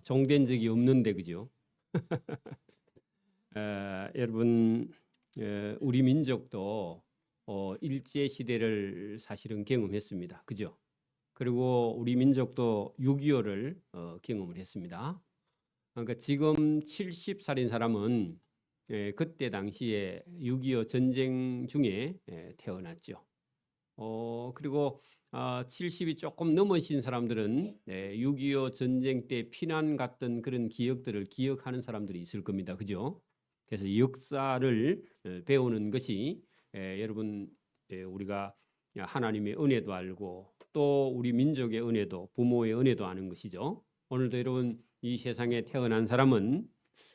종된 적이 없는데 그죠? 여러분 우리 민족도 일제 시대를 사실은 경험했습니다. 그죠? 그리고 우리 민족도 6.25를 경험을 했습니다. 그러니까 지금 70살인 사람은 그때 당시에 6.25 전쟁 중에 태어났죠. 그리고 70이 조금 넘으신 사람들은 6.25 전쟁 때 피난 갔던 그런 기억들을 기억하는 사람들이 있을 겁니다. 그죠? 그래서 역사를 배우는 것이 여러분 우리가 하나님의 은혜도 알고 또 우리 민족의 은혜도 부모의 은혜도 아는 것이죠. 오늘도 여러분 이 세상에 태어난 사람은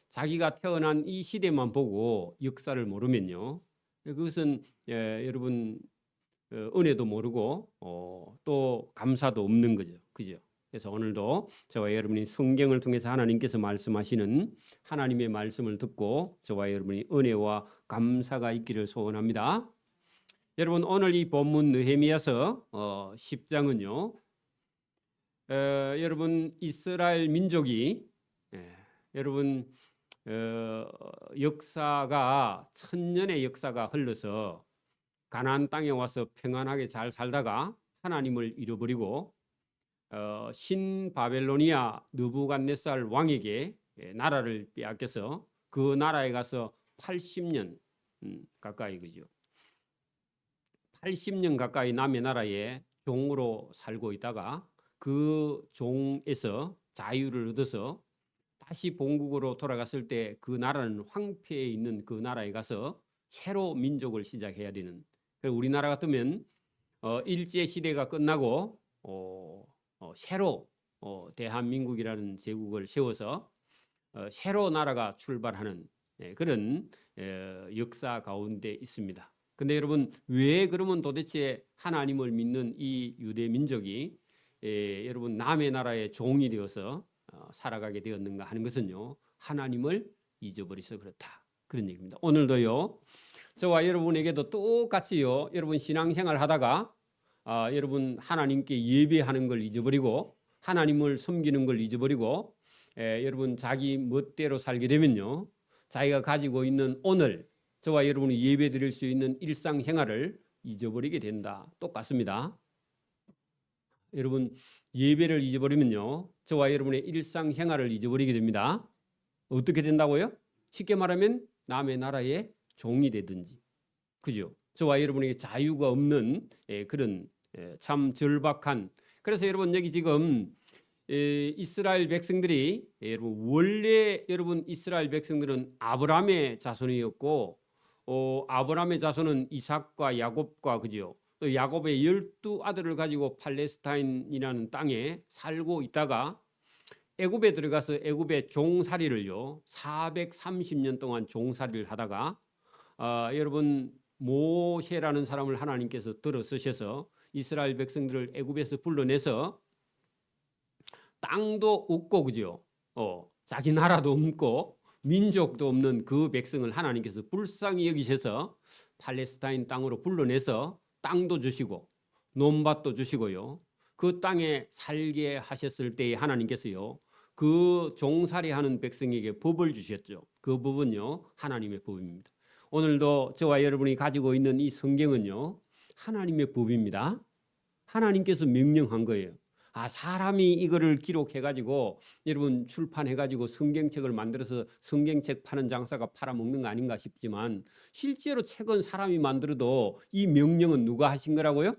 자기가 태어난 이 시대만 보고 역사를 모르면요. 그것은 여러분 은혜도 모르고 또 감사도 없는 거죠. 그죠? 그래서 오늘도 저와 여러분이 성경을 통해서 하나님께서 말씀하시는 하나님의 말씀을 듣고 저와 여러분이 은혜와 감사가 있기를 소원합니다. 여러분 오늘 이 본문 느헤미야서 10장은요. 여러분 이스라엘 민족이 여러분 역사가 천년의 역사가 흘러서 가나안 땅에 와서 평안하게 잘 살다가 하나님을 잃어버리고 신 바벨로니아 느부갓네살 왕에게 나라를 빼앗겨서 그 나라에 가서 80년 가까이 그죠. 80년 가까이 남의 나라에 종으로 살고 있다가 그 종에서 자유를 얻어서 다시 본국으로 돌아갔을 때 그 나라는 황폐해 있는 그 나라에 가서 새로 민족을 시작해야 되는. 우리나라 같으면 일제 시대가 끝나고 새로 대한민국이라는 제국을 세워서 새로 나라가 출발하는 그런 역사 가운데 있습니다. 근데 여러분 왜 그러면 도대체 하나님을 믿는 이 유대 민족이 여러분 남의 나라의 종이 되어서 살아가게 되었는가 하는 것은요. 하나님을 잊어버려서 그렇다. 그런 얘기입니다. 오늘도요. 저와 여러분에게도 똑같이요. 여러분 신앙생활 하다가 여러분 하나님께 예배하는 걸 잊어버리고 하나님을 섬기는 걸 잊어버리고 여러분 자기 멋대로 살게 되면요. 자기가 가지고 있는 오늘 저와 여러분이 예배 드릴 수 있는 일상생활을 잊어버리게 된다. 똑같습니다. 여러분 예배를 잊어버리면요. 저와 여러분의 일상생활을 잊어버리게 됩니다. 어떻게 된다고요? 쉽게 말하면 남의 나라의 종이 되든지. 그죠? 저와 여러분에게 자유가 없는 그런 참 절박한. 그래서 여러분 여기 지금 이스라엘 백성들이 여러분 원래 여러분 이스라엘 백성들은 아브라함의 자손이었고 아브라함의 자손은 이삭과 야곱과 그죠? 또 야곱의 12아들을 가지고 팔레스타인이라는 땅에 살고 있다가 애굽에 들어가서 애굽의 종살이를요 430년 동안 종살이를 하다가 여러분 모세라는 사람을 하나님께서 들어 쓰셔서 이스라엘 백성들을 애굽에서 불러내서 땅도 없고 그죠? 자기 나라도 없고 민족도 없는 그 백성을 하나님께서 불쌍히 여기셔서 팔레스타인 땅으로 불러내서 땅도 주시고 논밭도 주시고요. 그 땅에 살게 하셨을 때에 하나님께서요. 그 종살이하는 백성에게 법을 주셨죠. 그 법은요. 하나님의 법입니다. 오늘도 저와 여러분이 가지고 있는 이 성경은요. 하나님의 법입니다. 하나님께서 명령한 거예요. 사람이 이거를 기록해가지고 여러분 출판해가지고 성경책을 만들어서 성경책 파는 장사가 팔아먹는 거 아닌가 싶지만 실제로 책은 사람이 만들어도 이 명령은 누가 하신 거라고요?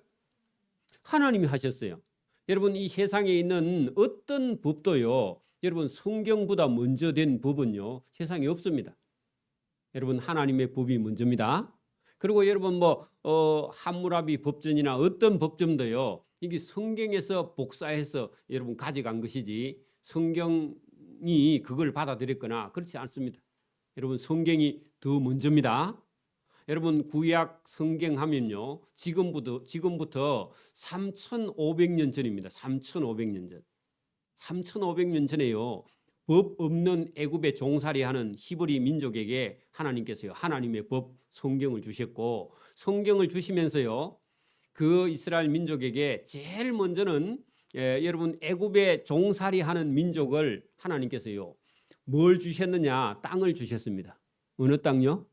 하나님이 하셨어요. 여러분 이 세상에 있는 어떤 법도요. 여러분 성경보다 먼저 된 법은요. 세상에 없습니다. 여러분 하나님의 법이 먼저입니다. 그리고 여러분 함무라비 법전이나 어떤 법전도요. 이게 성경에서 복사해서 여러분 가져간 것이지 성경이 그걸 받아들였거나 그렇지 않습니다. 여러분 성경이 더 먼저입니다. 여러분 구약 성경 하면요. 지금부터 3,500년 전입니다. 3,500년 전. 3,500년 전에요. 법 없는 애굽의 종살이하는 히브리 민족에게 하나님께서요. 하나님의 법 성경을 주셨고 성경을 주시면서요. 그 이스라엘 민족에게 제일 먼저는 여러분 애굽에 종살이하는 민족을 하나님께서요 뭘 주셨느냐? 땅을 주셨습니다. 어느 땅요?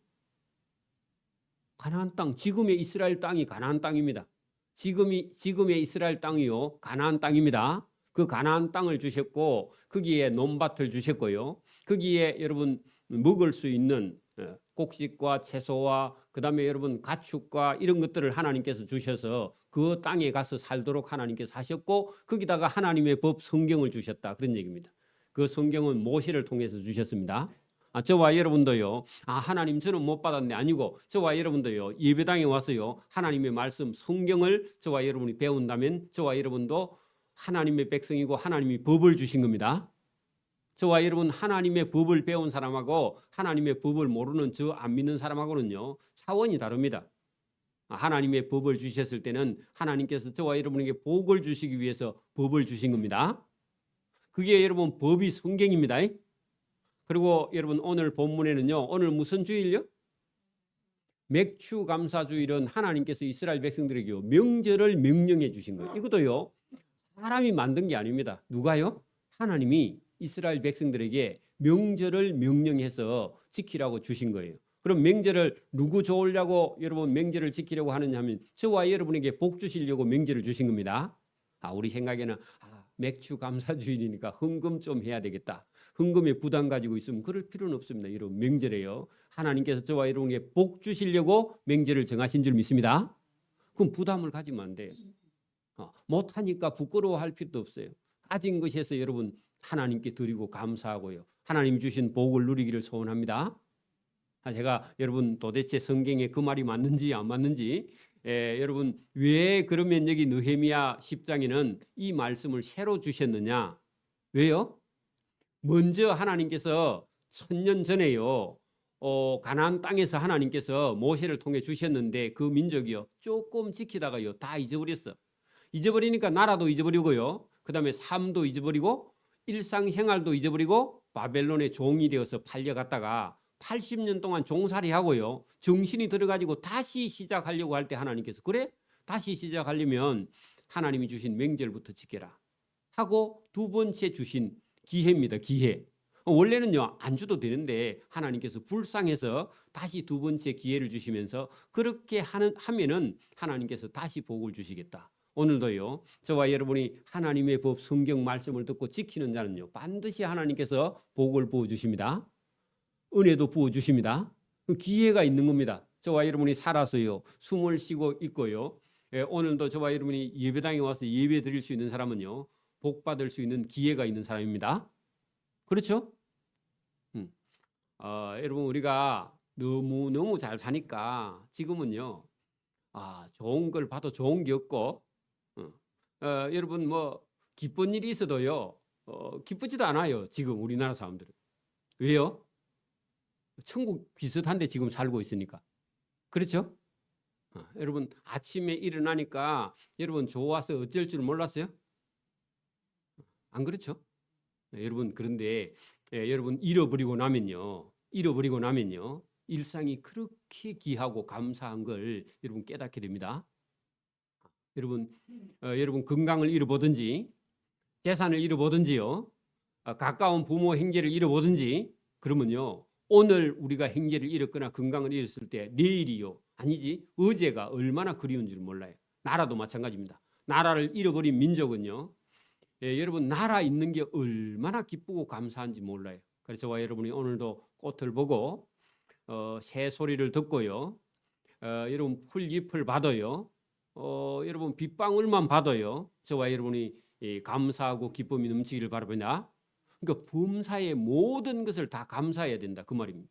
가나안 땅. 지금의 이스라엘 땅이 가나안 땅입니다. 지금의 이스라엘 땅이요 가나안 땅입니다. 그 가나안 땅을 주셨고 거기에 논밭을 주셨고요. 거기에 여러분 먹을 수 있는 곡식과 채소와 그다음에 여러분 가축과 이런 것들을 하나님께서 주셔서 그 땅에 가서 살도록 하나님께서 하셨고 거기다가 하나님의 법 성경을 주셨다 그런 얘기입니다. 그 성경은 모세를 통해서 주셨습니다. 저와 여러분도요. 하나님 저는 못 받았네 아니고 저와 여러분도요. 예배당에 와서요. 하나님의 말씀 성경을 저와 여러분이 배운다면 저와 여러분도 하나님의 백성이고 하나님이 법을 주신 겁니다. 저와 여러분 하나님의 법을 배운 사람하고 하나님의 법을 모르는 저 안 믿는 사람하고는요. 차원이 다릅니다. 하나님의 법을 주셨을 때는 하나님께서 저와 여러분에게 복을 주시기 위해서 법을 주신 겁니다. 그게 여러분 법이 성경입니다. 그리고 여러분 오늘 본문에는요. 오늘 무슨 주일요? 맥추감사주일은 하나님께서 이스라엘 백성들에게 명절을 명령해 주신 거예요. 이것도요. 사람이 만든 게 아닙니다. 누가요? 하나님이 이스라엘 백성들에게 명절을 명령해서 지키라고 주신 거예요. 그럼 명절을 누구 좋으려고 여러분 명절을 지키려고 하느냐 하면 저와 여러분에게 복 주시려고 명절을 주신 겁니다. 우리 생각에는 맥추감사주일이니까 헌금 좀 해야 되겠다. 헌금에 부담 가지고 있으면 그럴 필요는 없습니다. 이런 명절에요. 하나님께서 저와 여러분에게 복 주시려고 명절을 정하신 줄 믿습니다. 그럼 부담을 가지면 안 돼요. 못하니까 부끄러워할 필요도 없어요. 가진 것에서 여러분 하나님께 드리고 감사하고요. 하나님 주신 복을 누리기를 소원합니다. 제가 여러분 도대체 성경에 그 말이 맞는지 안 맞는지 여러분 왜 그러면 여기 느헤미야 10장에는 이 말씀을 새로 주셨느냐? 왜요? 먼저 하나님께서 1000년 전에요. 가나안 땅에서 하나님께서 모세를 통해 주셨는데 그 민족이요. 조금 지키다가요. 다 잊어버렸어. 잊어버리니까 나라도 잊어버리고요. 그다음에 삶도 잊어버리고 일상생활도 잊어버리고 바벨론의 종이 되어서 팔려갔다가 80년 동안 종살이하고요. 정신이 들어가지고 다시 시작하려고 할 때 하나님께서 그래? 다시 시작하려면 하나님이 주신 명절부터 지켜라 하고 두 번째 주신 기회입니다. 기회. 원래는요 안 줘도 되는데 하나님께서 불쌍해서 다시 두 번째 기회를 주시면서 그렇게 하면은 하나님께서 다시 복을 주시겠다. 오늘도요 저와 여러분이 하나님의 법 성경 말씀을 듣고 지키는 자는요 반드시 하나님께서 복을 부어 주십니다. 은혜도 부어 주십니다. 기회가 있는 겁니다. 저와 여러분이 살아서요 숨을 쉬고 있고요. 오늘도 저와 여러분이 예배당에 와서 예배 드릴 수 있는 사람은요 복 받을 수 있는 기회가 있는 사람입니다. 그렇죠? 여러분 우리가 너무 잘 사니까 지금은요 좋은 걸 봐도 좋은 게 없고 여러분 뭐 기쁜 일이 있어도요 기쁘지도 않아요. 지금 우리나라 사람들은. 왜요? 천국 비슷한데 지금 살고 있으니까. 그렇죠? 여러분 아침에 일어나니까 여러분 좋아서 어쩔 줄 몰랐어요? 안 그렇죠? 여러분 그런데 여러분 잃어버리고 나면요 일상이 그렇게 귀하고 감사한 걸 여러분 깨닫게 됩니다. 여러분 건강을 잃어보든지 재산을 잃어보든지요 가까운 부모 형제를 잃어보든지 그러면요 오늘 우리가 형제를 잃었거나 건강을 잃었을 때 내일이요 아니지 어제가 얼마나 그리운 줄 몰라요. 나라도 마찬가지입니다. 나라를 잃어버린 민족은요 여러분 나라 있는 게 얼마나 기쁘고 감사한지 몰라요. 그래서 저와 여러분이 오늘도 꽃을 보고 새 소리를 듣고요 여러분 풀잎을 받아요 여러분 빗방울만 받아요 저와 여러분이 감사하고 기쁨이 넘치기를 바랍니다. 그러니까 범사의 모든 것을 다 감사해야 된다 그 말입니다.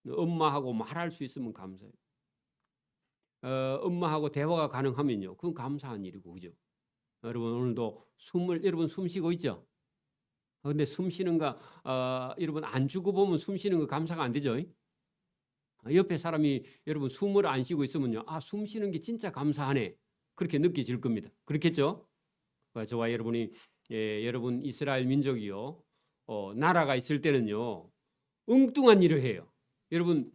엄마하고 말할 수 있으면 감사해요. 엄마하고 대화가 가능하면요 그건 감사한 일이고 그죠? 여러분 오늘도 여러분 숨 쉬고 있죠? 근데 숨 쉬는 거 여러분 안 주고 보면 숨 쉬는 거 감사가 안 되죠? 옆에 사람이 여러분 숨을 안 쉬고 있으면요 숨 쉬는 게 진짜 감사하네 그렇게 느껴질 겁니다. 그렇겠죠? 저와 여러분이 여러분 이스라엘 민족이요 나라가 있을 때는요 엉뚱한 일을 해요. 여러분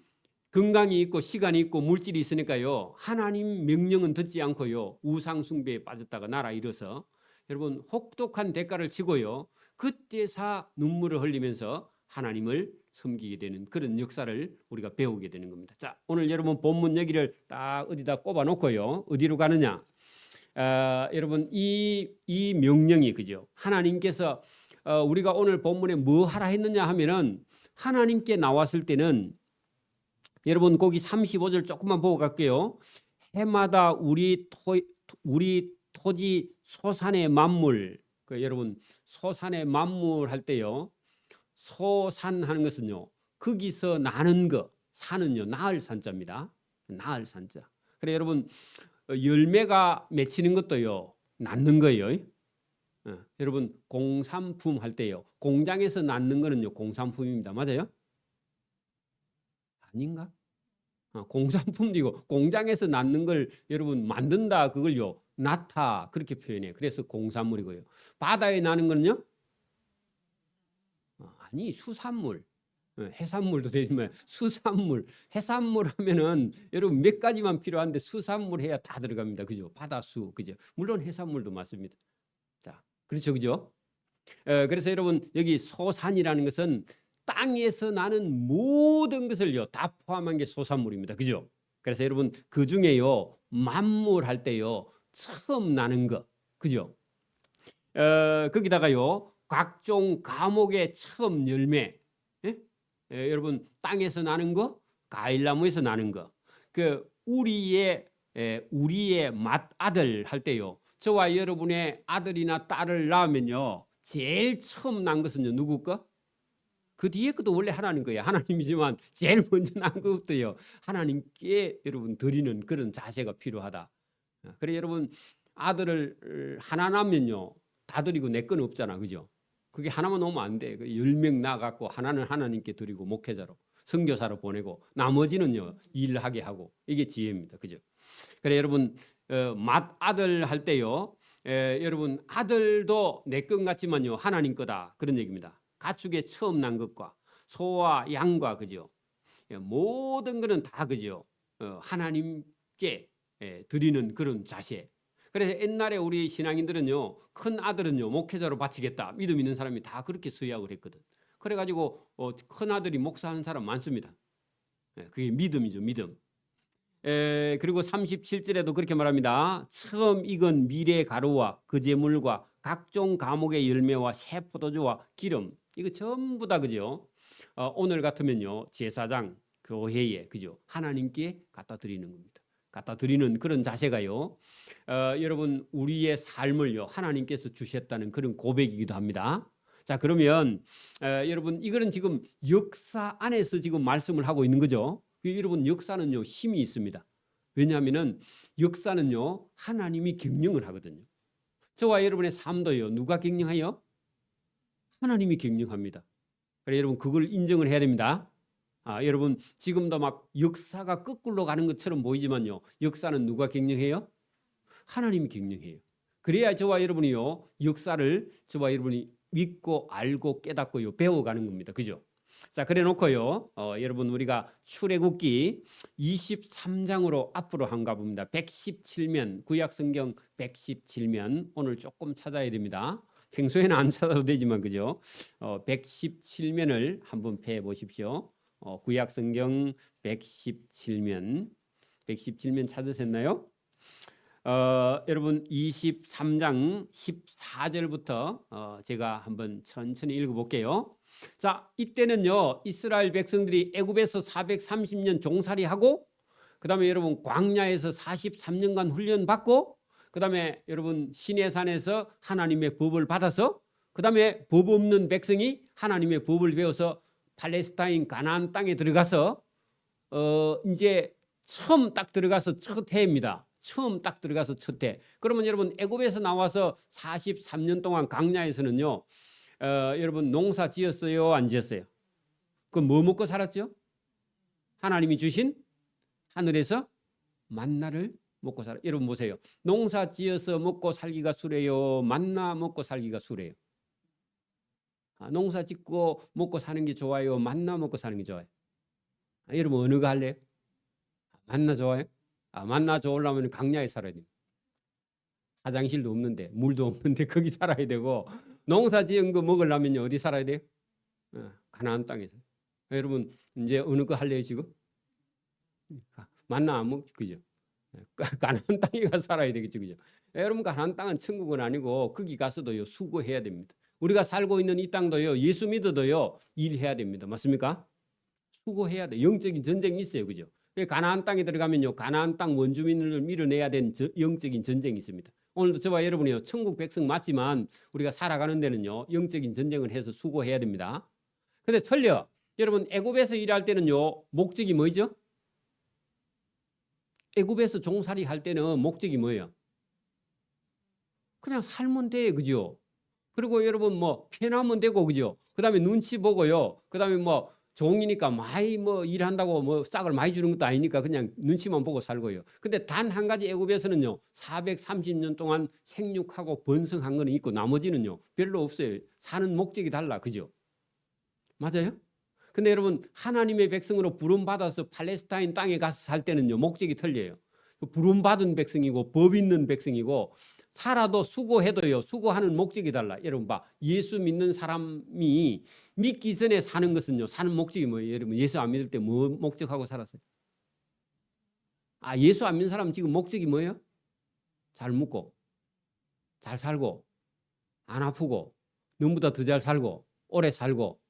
건강이 있고 시간이 있고 물질이 있으니까요 하나님 명령은 듣지 않고요 우상 숭배에 빠졌다가 나라 잃어서 여러분 혹독한 대가를 치고요. 그때사 눈물을 흘리면서 하나님을 섬기게 되는 그런 역사를 우리가 배우게 되는 겁니다. 자, 오늘 여러분 본문 여기를 딱 어디다 꼽아 놓고요. 어디로 가느냐? 여러분 이 명령이 그죠? 하나님께서 우리가 오늘 본문에 뭐 하라 했느냐 하면은 하나님께 나왔을 때는 여러분 거기 35절 조금만 보고 갈게요. 해마다 우리 토지 소산의 만물, 여러분 소산의 만물 할 때요. 소산하는 것은요. 거기서 나는 거, 산은요. 나을 산자입니다. 나을 산자. 그래 여러분 열매가 맺히는 것도요. 낳는 거예요. 여러분 공산품 할 때요. 공장에서 낳는 거는요. 공산품입니다. 맞아요? 아닌가? 공산품도 이고 공장에서 낳는 걸 여러분 만든다 그걸요. 낳다 그렇게 표현해요. 그래서 공산물이고요. 바다에 나는 거는요? 아니 수산물. 해산물도 되지만 수산물, 해산물 하면은 여러분 몇 가지만 필요한데 수산물 해야 다 들어갑니다. 그죠? 바다수, 그죠? 물론 해산물도 맞습니다. 자, 그렇죠, 그죠? 그래서 여러분 여기 소산이라는 것은 땅에서 나는 모든 것을요 다 포함한 게 소산물입니다. 그죠? 그래서 여러분 그 중에요 만물 할 때요 처음 나는 거, 그죠? 거기다가요 각종 과목의 처음 열매, 예? 여러분 땅에서 나는 거, 과일나무에서 나는 거, 그 우리의 맏아들 할 때요. 저와 여러분의 아들이나 딸을 낳으면요 제일 처음 난 것은요 누구 거? 그 뒤에 것도 원래 하나님 거예요. 하나님이지만 제일 먼저 난 것부터요 하나님께 여러분 드리는 그런 자세가 필요하다. 그래 여러분 아들을 하나 낳으면요 다 드리고 내 건 없잖아, 그죠? 그게 하나만 오면 안 돼. 10명 낳아갖고 하나는 하나님께 드리고 목회자로 선교사로 보내고 나머지는요 일하게 하고 이게 지혜입니다, 그죠? 그래 여러분 맏아들 할 때요 여러분 아들도 내 것 같지만요 하나님 거다 그런 얘기입니다. 가축에 처음 난 것과 소와 양과 그죠? 모든 거는 다 그죠? 하나님께 드리는 그런 자세. 그래서 옛날에 우리 신앙인들은요 큰 아들은요 목회자로 바치겠다 믿음 있는 사람이 다 그렇게 수약을 했거든. 그래가지고 큰 아들이 목사하는 사람 많습니다. 그게 믿음이죠, 믿음. 그리고 37절에도 그렇게 말합니다. 처음 익은 미래 가루와 그 제물과 각종 과목의 열매와 새 포도주와 기름 이거 전부 다 그죠? 오늘 같으면요 제사장 교회에 그죠? 하나님께 갖다 드리는 겁니다. 갖다 드리는 그런 자세가요. 여러분 우리의 삶을요 하나님께서 주셨다는 그런 고백이기도 합니다. 자 그러면 여러분 이거는 지금 역사 안에서 지금 말씀을 하고 있는 거죠. 여러분 역사는요 힘이 있습니다. 왜냐하면은 역사는요 하나님이 경영을 하거든요. 저와 여러분의 삶도요 누가 경영하여? 하나님이 경영합니다. 그래 여러분 그걸 인정을 해야 됩니다. 여러분 지금도 막 역사가 거꾸로 가는 것처럼 보이지만요 역사는 누가 경영해요? 하나님이 경영해요. 그래야 저와 여러분이요 역사를 저와 여러분이 믿고 알고 깨닫고요 배워가는 겁니다. 그죠? 자 그래 놓고요 여러분 우리가 출애굽기 23장으로 앞으로 한가 봅니다. 117면 구약성경 117면 오늘 조금 찾아야 됩니다. 평소에는 안 찾아도 되지만 그죠? 117면을 한번 펴 보십시오. 구약성경 117면 찾으셨나요? 여러분 23장 14절부터 제가 한번 천천히 읽어볼게요. 자 이때는요 이스라엘 백성들이 애굽에서 430년 종살이하고 그 다음에 여러분 광야에서 43년간 훈련받고 그 다음에 여러분 시내산에서 하나님의 법을 받아서 그 다음에 법 없는 백성이 하나님의 법을 배워서 팔레스타인 가나안 땅에 들어가서 이제 처음 딱 들어가서 첫 해입니다. 처음 딱 들어가서 첫 해. 그러면 여러분 애굽에서 나와서 43년 동안 광야에서는요 여러분 농사 지었어요 안 지었어요? 그럼 뭐 먹고 살았죠? 하나님이 주신 하늘에서 만나를 먹고 살아. 여러분 보세요. 농사 지어서 먹고 살기가 수레요 만나 먹고 살기가 수레요? 농사 짓고 먹고 사는 게 좋아요 만나 먹고 사는 게 좋아요? 여러분 어느 거 할래요? 만나 좋아요? 만나 좋으려면 광야에 살아야 됩니다. 화장실도 없는데 물도 없는데 거기 살아야 되고 농사 지은 거 먹으려면 어디 살아야 돼요? 가나안 땅에서. 여러분 이제 어느 거 할래요 지금? 만나 안 먹지 그죠? 가나안 땅에 가서 살아야 되겠죠 그죠? 여러분 가나안 땅은 천국은 아니고 거기 가서도요 수고해야 됩니다. 우리가 살고 있는 이 땅도요 예수 믿어도요 일해야 됩니다. 맞습니까? 수고해야 돼. 영적인 전쟁이 있어요 그죠? 가나안 땅에 들어가면요 가나안 땅 원주민을 밀어내야 되는 영적인 전쟁이 있습니다. 오늘도 저와 여러분이요 천국 백성 맞지만 우리가 살아가는 데는요 영적인 전쟁을 해서 수고해야 됩니다. 근데 틀려. 여러분 애굽에서 일할 때는요 목적이 뭐죠? 애굽에서 종살이 할 때는 목적이 뭐예요? 그냥 살면 돼 그죠? 그리고 여러분 뭐 편하면 되고 그죠? 그다음에 눈치 보고요. 그다음에 뭐 종이니까 많이 뭐 일한다고 뭐 싹을 많이 주는 것도 아니니까 그냥 눈치만 보고 살고요. 근데 단 한 가지 애굽에서는요 430년 동안 생육하고 번성한 거는 있고 나머지는요 별로 없어요. 사는 목적이 달라 그죠? 맞아요? 근데 여러분 하나님의 백성으로 부름받아서 팔레스타인 땅에 가서 살 때는요 목적이 틀려요. 부름받은 백성이고 법 있는 백성이고 살아도 수고해도요 수고하는 목적이 달라. 여러분 봐 예수 믿는 사람이 믿기 전에 사는 것은요 사는 목적이 뭐예요? 여러분 예수 안 믿을 때 뭐 목적하고 살았어요? 예수 안 믿는 사람 지금 목적이 뭐예요? 잘 먹고 잘 살고 안 아프고 너보다 더 잘 살고 오래 살고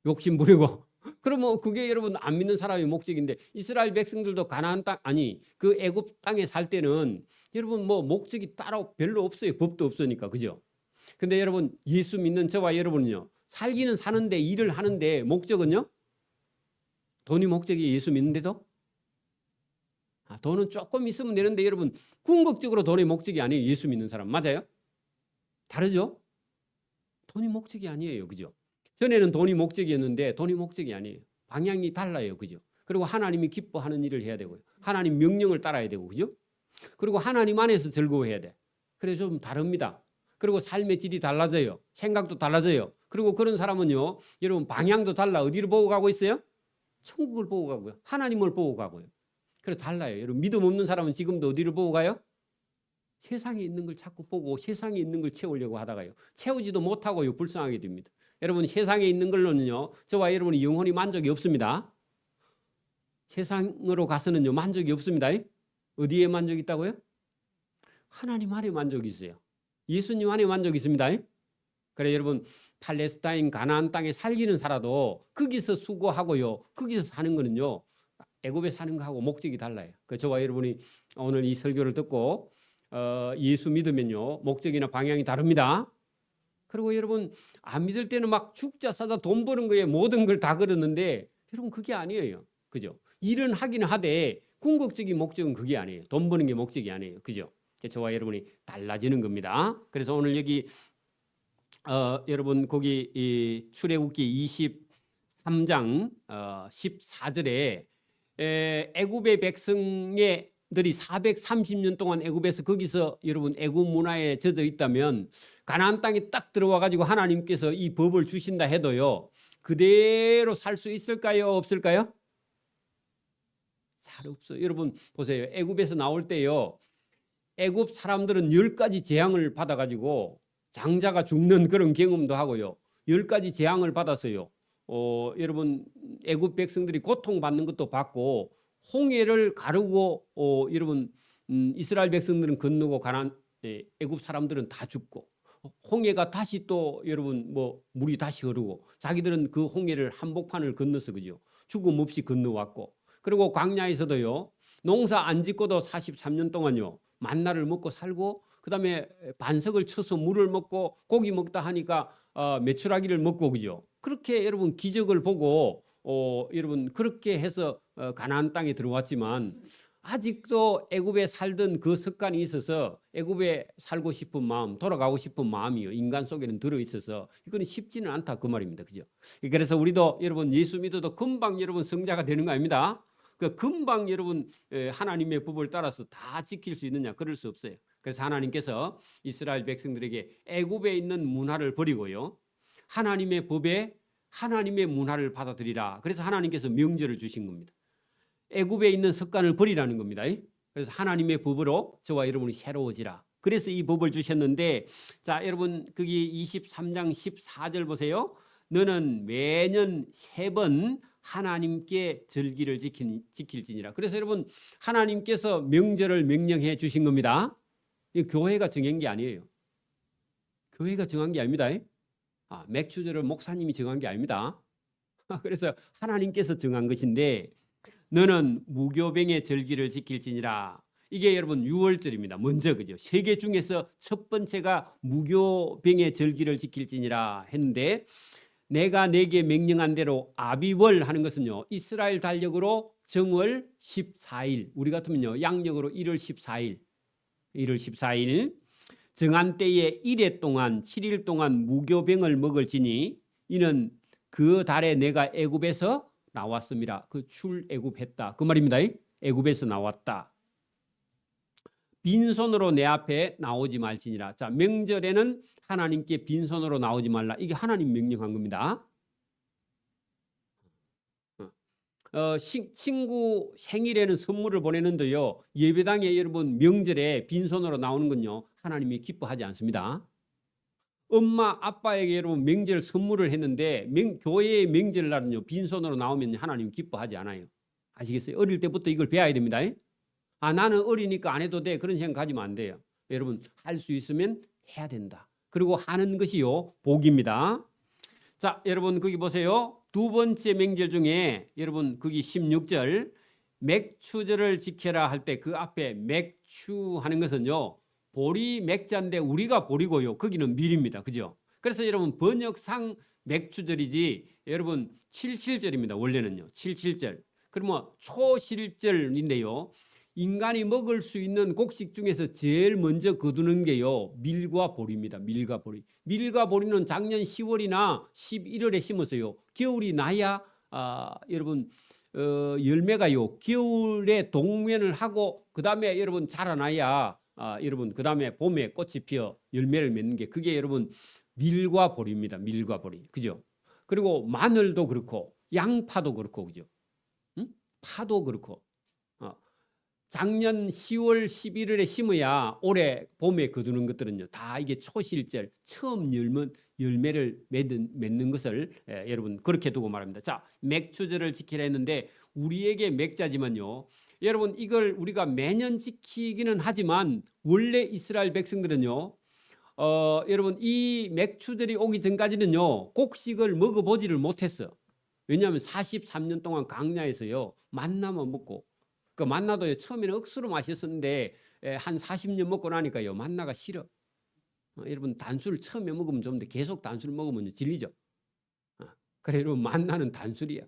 욕심 부리고 그러면 그게 여러분 안 믿는 사람의 목적인데 이스라엘 백성들도 가나안 땅 그 애굽 땅에 살 때는 여러분 뭐 목적이 따로 별로 없어요. 법도 없으니까 그죠? 근데 여러분 예수 믿는 저와 여러분은요 살기는 사는데 일을 하는데 목적은요 돈이 목적이 예수 믿는데도 돈은 조금 있으면 되는데 여러분 궁극적으로 돈이 목적이 아니에요. 예수 믿는 사람 맞아요? 다르죠? 돈이 목적이 아니에요. 그죠? 전에는 돈이 목적이었는데 돈이 목적이 아니에요. 방향이 달라요. 그죠? 그리고 하나님이 기뻐하는 일을 해야 되고요. 하나님 명령을 따라야 되고 그죠? 그리고 하나님 안에서 즐거워해야 돼. 그래서 좀 다릅니다. 그리고 삶의 질이 달라져요. 생각도 달라져요. 그리고 그런 사람은요. 여러분 방향도 달라. 어디를 보고 가고 있어요? 천국을 보고 가고요. 하나님을 보고 가고요. 그래서 달라요. 여러분 믿음 없는 사람은 지금도 어디를 보고 가요? 세상에 있는 걸 자꾸 보고 세상에 있는 걸 채우려고 하다가요. 채우지도 못하고요. 불쌍하게 됩니다. 여러분 세상에 있는 걸로는요. 저와 여러분이 영혼이 만족이 없습니다. 세상으로 가서는요. 만족이 없습니다. 어디에 만족이 있다고요? 하나님 안에 만족이 있어요. 예수님 안에 만족이 있습니다. 그래 여러분 팔레스타인 가나안 땅에 살기는 살아도 거기서 수고하고요. 거기서 사는 거는요. 애굽에 사는 거하고 목적이 달라요. 그 저와 여러분이 오늘 이 설교를 듣고 예수 믿으면요. 목적이나 방향이 다릅니다. 그리고 여러분 안 믿을 때는 막 죽자 사자 돈 버는 거에 모든 걸 다 걸었는데 여러분 그게 아니에요. 그죠? 일은 하긴 하되 궁극적인 목적은 그게 아니에요. 돈 버는 게 목적이 아니에요. 그죠? 저와 여러분이 달라지는 겁니다. 그래서 오늘 여기 여러분 거기 이 출애굽기 23장 14절에 애굽의 백성들이 430년 동안 애굽에서 거기서 여러분 애굽 문화에 젖어 있다면 가나안 땅에 딱 들어와 가지고 하나님께서 이 법을 주신다 해도요. 그대로 살 수 있을까요? 없을까요? 잘 없어요. 여러분 보세요. 애굽에서 나올 때요. 애굽 사람들은 10가지 재앙을 받아 가지고 장자가 죽는 그런 경험도 하고요. 10가지 재앙을 받았어요. 여러분 애굽 백성들이 고통받는 것도 받고 홍해를 가르고 여러분 이스라엘 백성들은 건너고 애굽 사람들은 다 죽고 홍해가 다시 또 여러분 뭐 물이 다시 흐르고 자기들은 그 홍해를 한복판을 건너서 그죠 죽음 없이 건너왔고 그리고 광야에서도요 농사 안 짓고도 43년 동안요 만나를 먹고 살고 그다음에 반석을 쳐서 물을 먹고 고기 먹다 하니까 메추라기를 먹고 그죠 그렇게 여러분 기적을 보고 여러분 그렇게 해서 가나안 땅에 들어왔지만 아직도 애굽에 살던 그 습관이 있어서 애굽에 살고 싶은 마음 돌아가고 싶은 마음이요 인간 속에는 들어있어서 이거는 쉽지는 않다 그 말입니다. 그죠? 그래서 우리도 여러분 예수 믿어도 금방 여러분 성자가 되는 거 아닙니다. 그 금방 여러분 하나님의 법을 따라서 다 지킬 수 있느냐 그럴 수 없어요. 그래서 하나님께서 이스라엘 백성들에게 애굽에 있는 문화를 버리고요 하나님의 법에 하나님의 문화를 받아들이라. 그래서 하나님께서 명절을 주신 겁니다. 애굽에 있는 습관을 버리라는 겁니다. 그래서 하나님의 법으로 저와 여러분이 새로워지라. 그래서 이 법을 주셨는데, 자, 여러분 거기 23장 14절 보세요. 너는 매년 3번 하나님께 절기를 지킬지니라. 그래서 여러분 하나님께서 명절을 명령해 주신 겁니다. 이 교회가 정한 게 아니에요. 교회가 정한 게 아닙니다. 맥주절을 목사님이 정한 게 아닙니다. 그래서 하나님께서 정한 것인데, 너는 무교병의 절기를 지킬지니라. 이게 여러분 6월절입니다. 먼저 그죠. 세계 중에서 첫 번째가 무교병의 절기를 지킬지니라 했는데, 내가 내게 명령한 대로 아비월 하는 것은요, 이스라엘 달력으로 정월 14일, 우리 같으면요 양력으로 1월 14일, 1월 14일 정한 때에 1회 동안 7일 동안 무교병을 먹을지니 이는 그 달에 내가 애굽에서 나왔습니다. 그 출애굽했다 그 말입니다. 애굽에서 나왔다. 빈손으로 내 앞에 나오지 말지니라. 자, 명절에는 하나님께 빈손으로 나오지 말라. 이게 하나님 명령한 겁니다. 친구 생일에는 선물을 보내는데요, 예배당에 여러분 명절에 빈손으로 나오는 건요 하나님이 기뻐하지 않습니다. 엄마 아빠에게 여러분 명절 선물을 했는데 교회의 명절날은요 빈손으로 나오면 하나님 기뻐하지 않아요. 아시겠어요? 어릴 때부터 이걸 배워야 됩니다. 나는 어리니까 안 해도 돼, 그런 생각 가지면 안 돼요. 여러분 할 수 있으면 해야 된다. 그리고 하는 것이요 복입니다. 자, 여러분 거기 보세요. 두 번째 명절 중에 여러분 거기 16절 맥추절을 지켜라 할 때 그 앞에 맥추 하는 것은요 보리 맥자인데 우리가 보리고요 거기는 밀입니다. 그죠? 그래서 여러분 번역상 맥추절이지 여러분 칠칠절입니다. 원래는요 칠칠절. 그러면 초실절인데요, 인간이 먹을 수 있는 곡식 중에서 제일 먼저 거두는 게요 밀과 보리입니다. 밀과 보리. 밀과 보리는 작년 10월이나 11월에 심었어요. 겨울이 나야 여러분 열매가요 겨울에 동면을 하고 그 다음에 여러분 자라나야 여러분 그 다음에 봄에 꽃이 피어 열매를 맺는 게 그게 여러분 밀과 보리입니다. 밀과 보리. 그죠? 그리고 마늘도 그렇고 양파도 그렇고 그죠? 파도 그렇고. 작년 10월 11월에 심어야 올해 봄에 거두는 것들은요 다 이게 초실절 처음 열매를 맺는 것을 여러분 그렇게 두고 말합니다. 자, 맥추절을 지키라 했는데 우리에게 맥자지만요 여러분 이걸 우리가 매년 지키기는 하지만 원래 이스라엘 백성들은요 여러분 이 맥추절이 오기 전까지는요 곡식을 먹어보지를 못했어. 왜냐하면 43년 동안 광야에서요 만나만 먹고, 그 만나도 처음에는 억수로 맛있었는데 한 40년 먹고 나니까요 만나가 싫어. 여러분 단술 처음에 먹으면 좋은데 계속 단술 먹으면 질리죠. 그래 여러분 만나는 단술이야.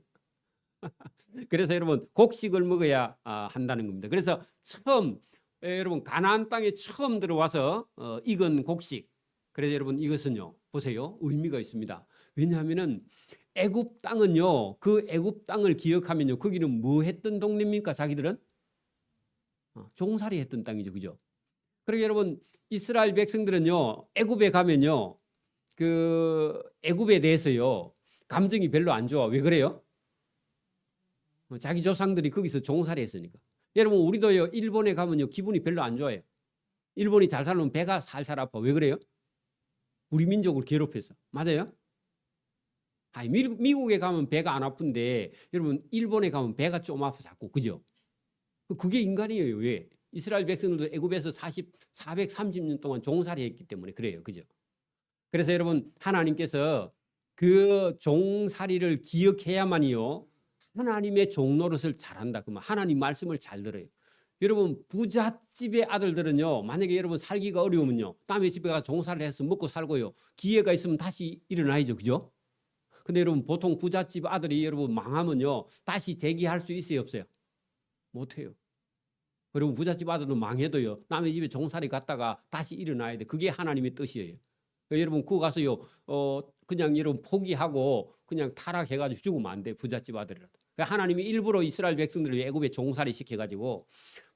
그래서 여러분 곡식을 먹어야 한다는 겁니다. 그래서 처음 여러분 가나안 땅에 처음 들어와서 익은 곡식. 그래서 여러분 이것은요 보세요 의미가 있습니다. 왜냐하면은 애굽 땅은요 그 애굽 땅을 기억하면요 거기는 뭐 했던 동네입니까? 자기들은 종살이 했던 땅이죠. 그죠? 그리고 여러분 이스라엘 백성들은요 애굽에 가면요 그 애굽에 대해서요 감정이 별로 안 좋아. 왜 그래요? 자기 조상들이 거기서 종살이 했으니까. 여러분 우리도요 일본에 가면요 기분이 별로 안 좋아요. 일본이 잘 살면 배가 살살 아파. 왜 그래요? 우리 민족을 괴롭혀서. 맞아요? 미국에 가면 배가 안 아픈데 여러분 일본에 가면 배가 좀 아파 자꾸. 그죠? 그게 인간이에요. 왜? 이스라엘 백성들도 애굽에서 430년 동안 종살이 했기 때문에 그래요. 그죠? 그래서 여러분 하나님께서 그 종살이를 기억해야만이요 하나님의 종노릇을 잘한다. 그러면 하나님 말씀을 잘 들어요. 여러분 부잣집의 아들들은요 만약에 여러분 살기가 어려우면요 남의 집에 가서 종살이를 해서 먹고 살고요 기회가 있으면 다시 일어나야죠. 그죠? 근데 여러분 보통 부잣집 아들이 여러분 망하면요 다시 재기할 수 있어요 없어요? 못해요. 여러분 부잣집 아들은 망해도요 남의 집에 종살이 갔다가 다시 일어나야 돼. 그게 하나님의 뜻이에요. 여러분 그거 가서요 그냥 여러분 포기하고 그냥 타락해가지고 죽으면 안 돼. 부잣집 아들이라도. 하나님이 일부러 이스라엘 백성들을 애굽에 종살이 시켜가지고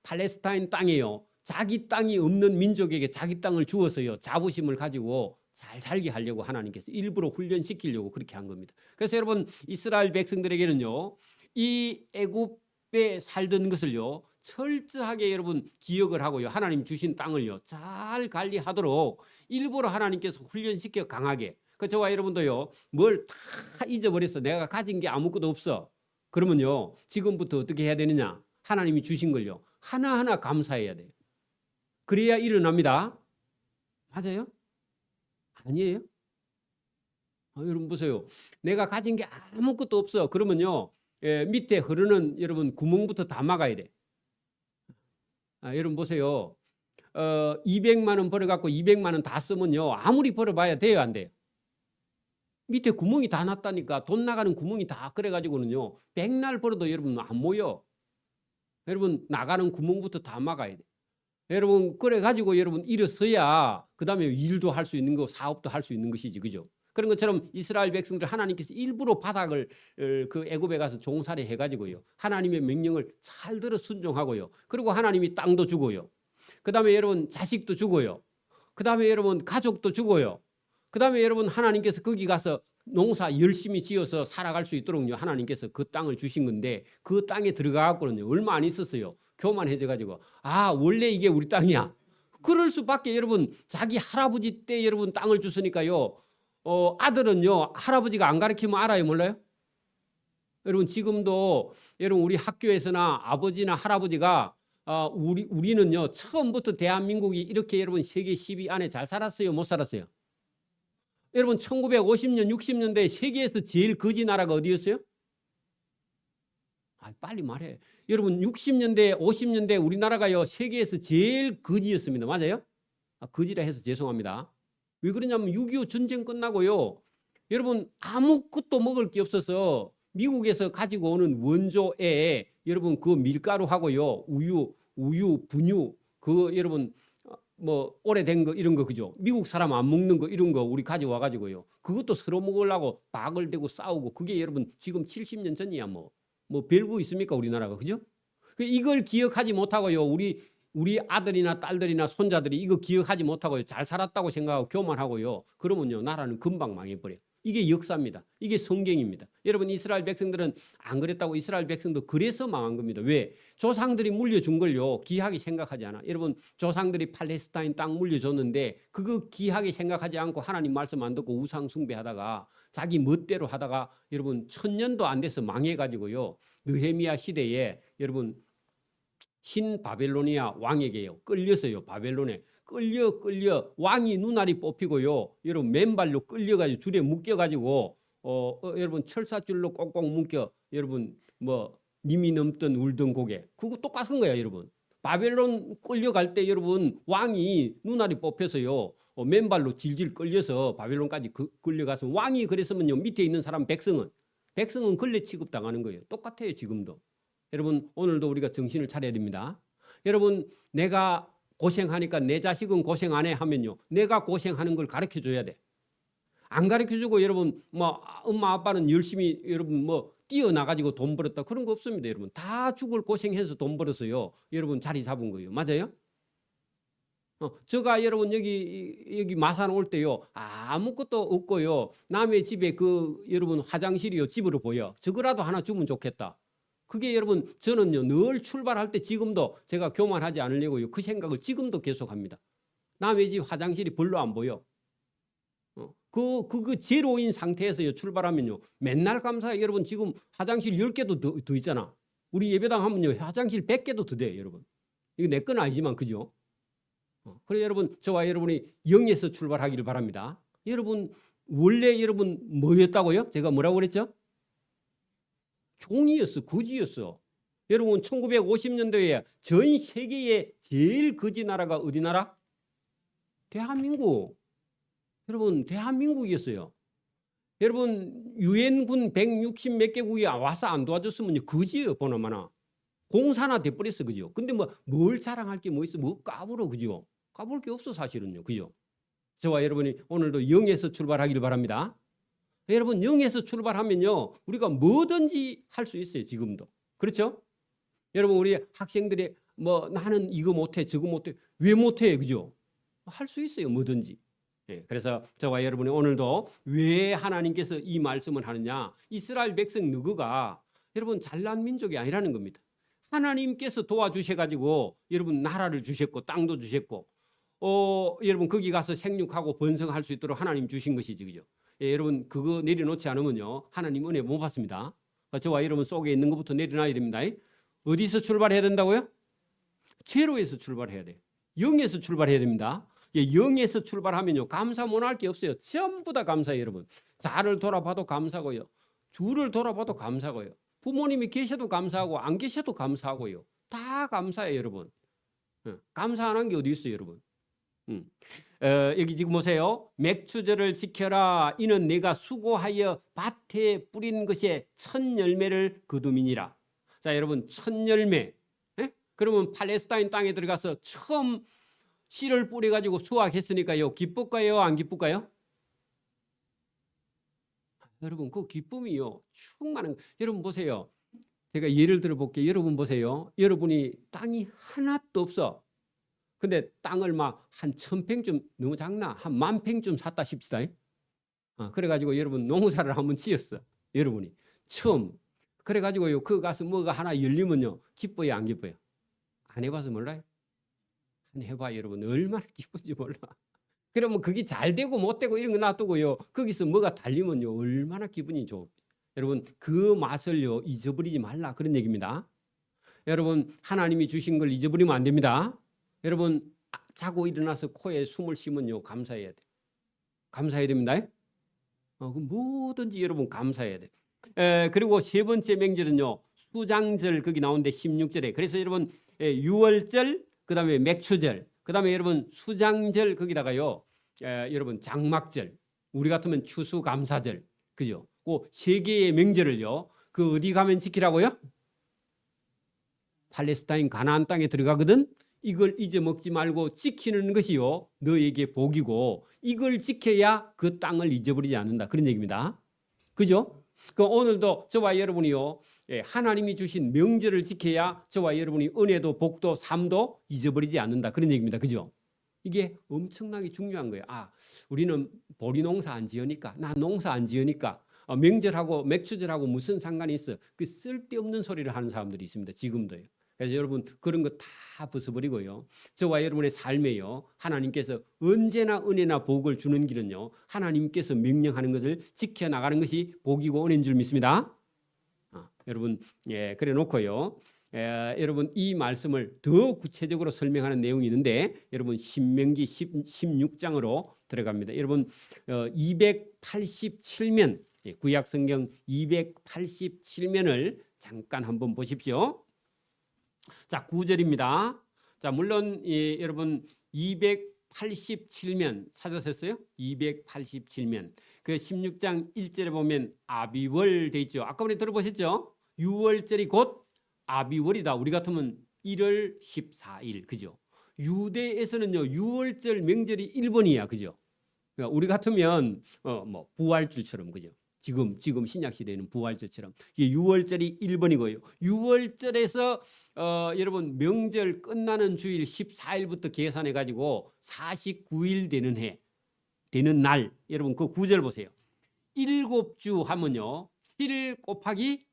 팔레스타인 땅에요 자기 땅이 없는 민족에게 자기 땅을 주어서요 자부심을 가지고 잘 살게 하려고 하나님께서 일부러 훈련시키려고 그렇게 한 겁니다. 그래서 여러분 이스라엘 백성들에게는요 이 애굽에 살던 것을요 철저하게 여러분 기억을 하고요. 하나님 주신 땅을요. 잘 관리하도록 일부러 하나님께서 훈련시켜 강하게. 그 저와 여러분도요. 뭘 다 잊어버렸어. 내가 가진 게 아무것도 없어. 그러면요. 지금부터 어떻게 해야 되느냐? 하나님이 주신 걸요. 하나하나 감사해야 돼요. 그래야 일어납니다. 맞아요? 아니에요? 여러분 보세요. 내가 가진 게 아무것도 없어. 그러면요. 밑에 흐르는 여러분 구멍부터 다 막아야 돼. 여러분 보세요. 200만 원 벌어갖고 200만 원 다 쓰면요. 아무리 벌어봐야 돼요, 안 돼요? 밑에 구멍이 다 났다니까. 돈 나가는 구멍이 다 그래가지고는요. 백날 벌어도 여러분 안 모여. 여러분 나가는 구멍부터 다 막아야 돼. 여러분 그래가지고 여러분 일어서야 그 다음에 일도 할 수 있는 거, 사업도 할 수 있는 것이지, 그죠? 그런 것처럼 이스라엘 백성들 하나님께서 일부러 바닥을 그 애굽에 가서 종살이 해가지고요. 하나님의 명령을 잘 들어 순종하고요. 그리고 하나님이 땅도 주고요. 그 다음에 여러분 자식도 주고요. 그 다음에 여러분 가족도 주고요. 그 다음에 여러분 하나님께서 거기 가서 농사 열심히 지어서 살아갈 수 있도록요. 하나님께서 그 땅을 주신 건데 그 땅에 들어가갖고는요. 얼마 안 있었어요. 교만해져가지고 원래 이게 우리 땅이야. 그럴 수밖에. 여러분 자기 할아버지 때 여러분 땅을 줬으니까요. 아들은요 할아버지가 안 가르치면 알아요, 몰라요? 여러분 지금도 여러분 우리 학교에서나 아버지나 할아버지가 우리는요 처음부터 대한민국이 이렇게 여러분 세계 10위 안에 잘 살았어요, 못 살았어요? 여러분 1950년 60년대 세계에서 제일 거지 나라가 어디였어요? 빨리 말해. 여러분 60년대 50년대 우리나라가요 세계에서 제일 거지였습니다. 맞아요? 거지라 해서 죄송합니다. 왜 그러냐면 6.25 전쟁 끝나고요. 여러분 아무것도 먹을 게 없어서 미국에서 가지고 오는 원조에 여러분 그 밀가루하고요. 우유, 분유 그 여러분 뭐 오래된 거 이런 거 그죠? 미국 사람 안 먹는 거 이런 거 우리 가져와 가지고요. 그것도 서로 먹으려고 박을 대고 싸우고 그게 여러분 지금 70년 전이야 뭐 별거 있습니까 우리나라가, 그죠? 이걸 기억하지 못하고요. 우리 아들이나 딸들이나 손자들이 이거 기억하지 못하고요. 잘 살았다고 생각하고 교만하고요. 그러면요 나라는 금방 망해버려요. 이게 역사입니다. 이게 성경입니다. 여러분 이스라엘 백성들은 안 그랬다고. 이스라엘 백성도 그래서 망한 겁니다. 왜? 조상들이 물려준 걸요 귀하게 생각하지 않아. 여러분 조상들이 팔레스타인 땅 물려줬는데 그거 귀하게 생각하지 않고 하나님 말씀 안 듣고 우상 숭배하다가 자기 멋대로 하다가 여러분 1000년도 안 돼서 망해가지고요. 느헤미야 시대에 여러분 신바벨로니아 왕에게요 끌려서요. 바벨론에 끌려 왕이 눈알이 뽑히고요. 여러분 맨발로 끌려가지고 줄에 묶여가지고 여러분 철사줄로 꽁꽁 묶여 여러분 뭐 님이 넘던 울던 고개 그거 똑같은 거야. 여러분 바벨론 끌려갈 때 여러분 왕이 눈알이 뽑혀서요 맨발로 질질 끌려서 바벨론까지 끌려가서 왕이 그랬으면요 밑에 있는 사람 백성은 걸레 취급당하는 거예요. 똑같아요 지금도. 여러분 오늘도 우리가 정신을 차려야 됩니다. 여러분 내가 고생하니까 내 자식은 고생 안 해 하면요 내가 고생하는 걸 가르쳐 줘야 돼. 안 가르쳐 주고 여러분 뭐 엄마 아빠는 열심히 여러분 뭐 뛰어나가지고 돈 벌었다 그런 거 없습니다. 여러분 다 죽을 고생해서 돈 벌었어요. 여러분 자리 잡은 거예요. 맞아요? 제가 여러분 여기 마산 올 때요 아무것도 없고요 남의 집에 그 여러분 화장실이요 집으로 보여. 저거라도 하나 주면 좋겠다. 그게 여러분 저는요 늘 출발할 때 지금도 제가 교만하지 않으려고요 그 생각을 지금도 계속합니다. 남의 집 화장실이 별로 안 보여. 그 제로인 상태에서요 출발하면요 맨날 감사해. 여러분 지금 화장실 10개도 더 있잖아. 우리 예배당 하면요 화장실 100개도 더 돼. 여러분 이거 내 건 아니지만 그죠? 그래 여러분 저와 여러분이 영에서 출발하기를 바랍니다. 여러분 원래 여러분 뭐였다고요? 제가 뭐라고 그랬죠? 종이었어. 거지였어. 여러분 1950년도에 전 세계의 제일 거지 나라가 어디 나라? 대한민국. 여러분 대한민국이었어요. 여러분 유엔군 160 몇 개국이 와서 안 도와줬으면 거지예요. 보나마나. 공산화 돼버렸어. 그죠? 근데 뭘 자랑할 게 뭐 있어? 뭐 까불어. 그죠? 까불 게 없어 사실은요. 그죠? 저와 여러분이 오늘도 영에서 출발하기를 바랍니다. 여러분 영에서 출발하면요 우리가 뭐든지 할 수 있어요. 지금도. 그렇죠? 여러분 우리 학생들이 뭐 나는 이거 못해 저거 못해. 왜 못해? 그죠? 할 수 있어요. 뭐든지. 그래서 저와 여러분이 오늘도 왜 하나님께서 이 말씀을 하느냐. 이스라엘 백성 너그가 여러분 잘난 민족이 아니라는 겁니다. 하나님께서 도와주셔가지고 여러분 나라를 주셨고 땅도 주셨고 여러분 거기 가서 생육하고 번성할 수 있도록 하나님 주신 것이지, 그죠? 예, 여러분 그거 내려놓지 않으면요 하나님 은혜 못 받습니다. 저와 여러분 속에 있는 것부터 내려놔야 됩니다. 어디서 출발해야 된다고요? 제로에서 출발해야 돼. 0에서 출발해야 됩니다. 예, 0에서 출발하면요 감사 못할 게 없어요. 전부 다 감사해요, 여러분. 자를 돌아봐도 감사고요. 주를 돌아봐도 감사고요. 부모님이 계셔도 감사하고 안 계셔도 감사하고요. 다 감사해요, 여러분. 감사 안 한 게 어디 있어요, 여러분? 여기 지금 보세요. 맥추절을 지켜라. 이는 내가 수고하여 밭에 뿌린 것에 첫 열매를 거두미니라. 자, 여러분 첫 열매. 그러면 팔레스타인 땅에 들어가서 처음 씨를 뿌려가지고 수확했으니까요. 기쁠까요? 안 기쁠까요? 여러분 그 기쁨이요 충만한. 여러분 보세요. 제가 예를 들어 볼게요. 여러분 보세요. 여러분이 땅이 하나도 없어. 근데 땅을 막 한 1000평쯤 너무 작나? 한 10,000평쯤 샀다 싶시다. 그래가지고 여러분 농사를 한번 지었어. 여러분이 처음. 그래가지고요 그 가서 뭐가 하나 열리면요 기뻐요 안 기뻐요? 안 해봐서 몰라요? 한 해봐 여러분 얼마나 기쁜지 몰라. 그러면 그게 잘 되고 못 되고 이런 거 놔두고요 거기서 뭐가 달리면요 얼마나 기분이 좋아. 여러분 그 맛을요 잊어버리지 말라 그런 얘기입니다. 여러분 하나님이 주신 걸 잊어버리면 안 됩니다. 여러분 자고 일어나서 코에 숨을 쉬면요 감사해야 돼. 감사해야 됩니다. 뭐든지 여러분 감사해야 돼. 그리고 세 번째 명절은요 수장절 거기 나오는데 16절에 그래서 여러분 유월절 그다음에 맥추절 그다음에 여러분 수장절 거기다가요 여러분 장막절 우리 같으면 추수감사절 그죠? 그 세 개의 명절을요 그 어디 가면 지키라고요? 팔레스타인 가나안 땅에 들어가거든. 이걸 잊어먹지 말고 지키는 것이요 너에게 복이고 이걸 지켜야 그 땅을 잊어버리지 않는다 그런 얘기입니다. 그죠? 그 오늘도 저와 여러분이요 하나님이 주신 명절을 지켜야 저와 여러분이 은혜도 복도 삶도 잊어버리지 않는다 그런 얘기입니다. 그죠? 이게 엄청나게 중요한 거예요. 우리는 보리 농사 안 지으니까 나 농사 안 지으니까 명절하고 맥추절하고 무슨 상관이 있어? 그 쓸데없는 소리를 하는 사람들이 있습니다. 지금도요. 그래서 여러분 그런 거 다 벗어버리고요. 저와 여러분의 삶에요. 하나님께서 언제나 은혜나 복을 주는 길은요. 하나님께서 명령하는 것을 지켜나가는 것이 복이고 은혜인 줄 믿습니다. 여러분 그래 놓고요. 여러분 이 말씀을 더 구체적으로 설명하는 내용이 있는데 여러분 신명기 16장으로 들어갑니다. 여러분 287면 구약성경 287면을 잠깐 한번 보십시오. 자 9절입니다. 자 물론 여러분 287면 찾으셨어요? 287면 그 16장 1절에 보면 아비월 돼 있죠. 아까 전에 들어보셨죠? 6월절이 곧 아비월이다. 우리 같으면 1월 14일 그죠? 유대에서는요 6월절 명절이 1번이야 그죠? 그러니까 우리 같으면 뭐 부활절처럼 그죠? 지금 신약 시대에는 부활절처럼 이게 6월절이 1번이고요. 6월절에서 여러분 명절 끝나는 주일 14일부터 계산해 가지고 49일 되는 해 되는 날 여러분 그 9절 보세요. 7주 하면요 7 곱하기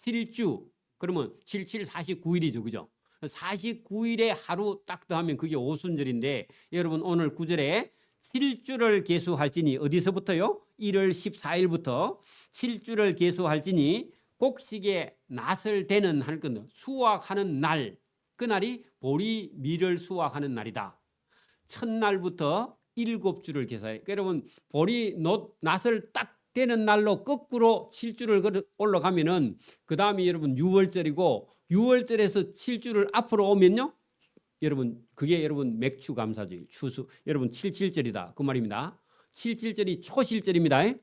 7주 그러면 77 49일이죠 그죠? 49일에 하루 딱 더하면 그게 오순절인데 여러분 오늘 9절에 7주를 계수할지니 어디서부터요? 1월 14일부터 7주를 계수할지니 곡식에 낫을 대는 할 건 수확하는 날 그날이 보리 밀을 수확하는 날이다. 첫날부터 7주를 계산해. 여러분 보리 낫을 딱 되는 날로 거꾸로 7주를 올라가면은 그 다음이 여러분 6월절이고 6월절에서 7주를 앞으로 오면요. 여러분 그게 여러분 맥추감사주일 추수 여러분 77절이다 그 말입니다. 77절이 초실절입니다.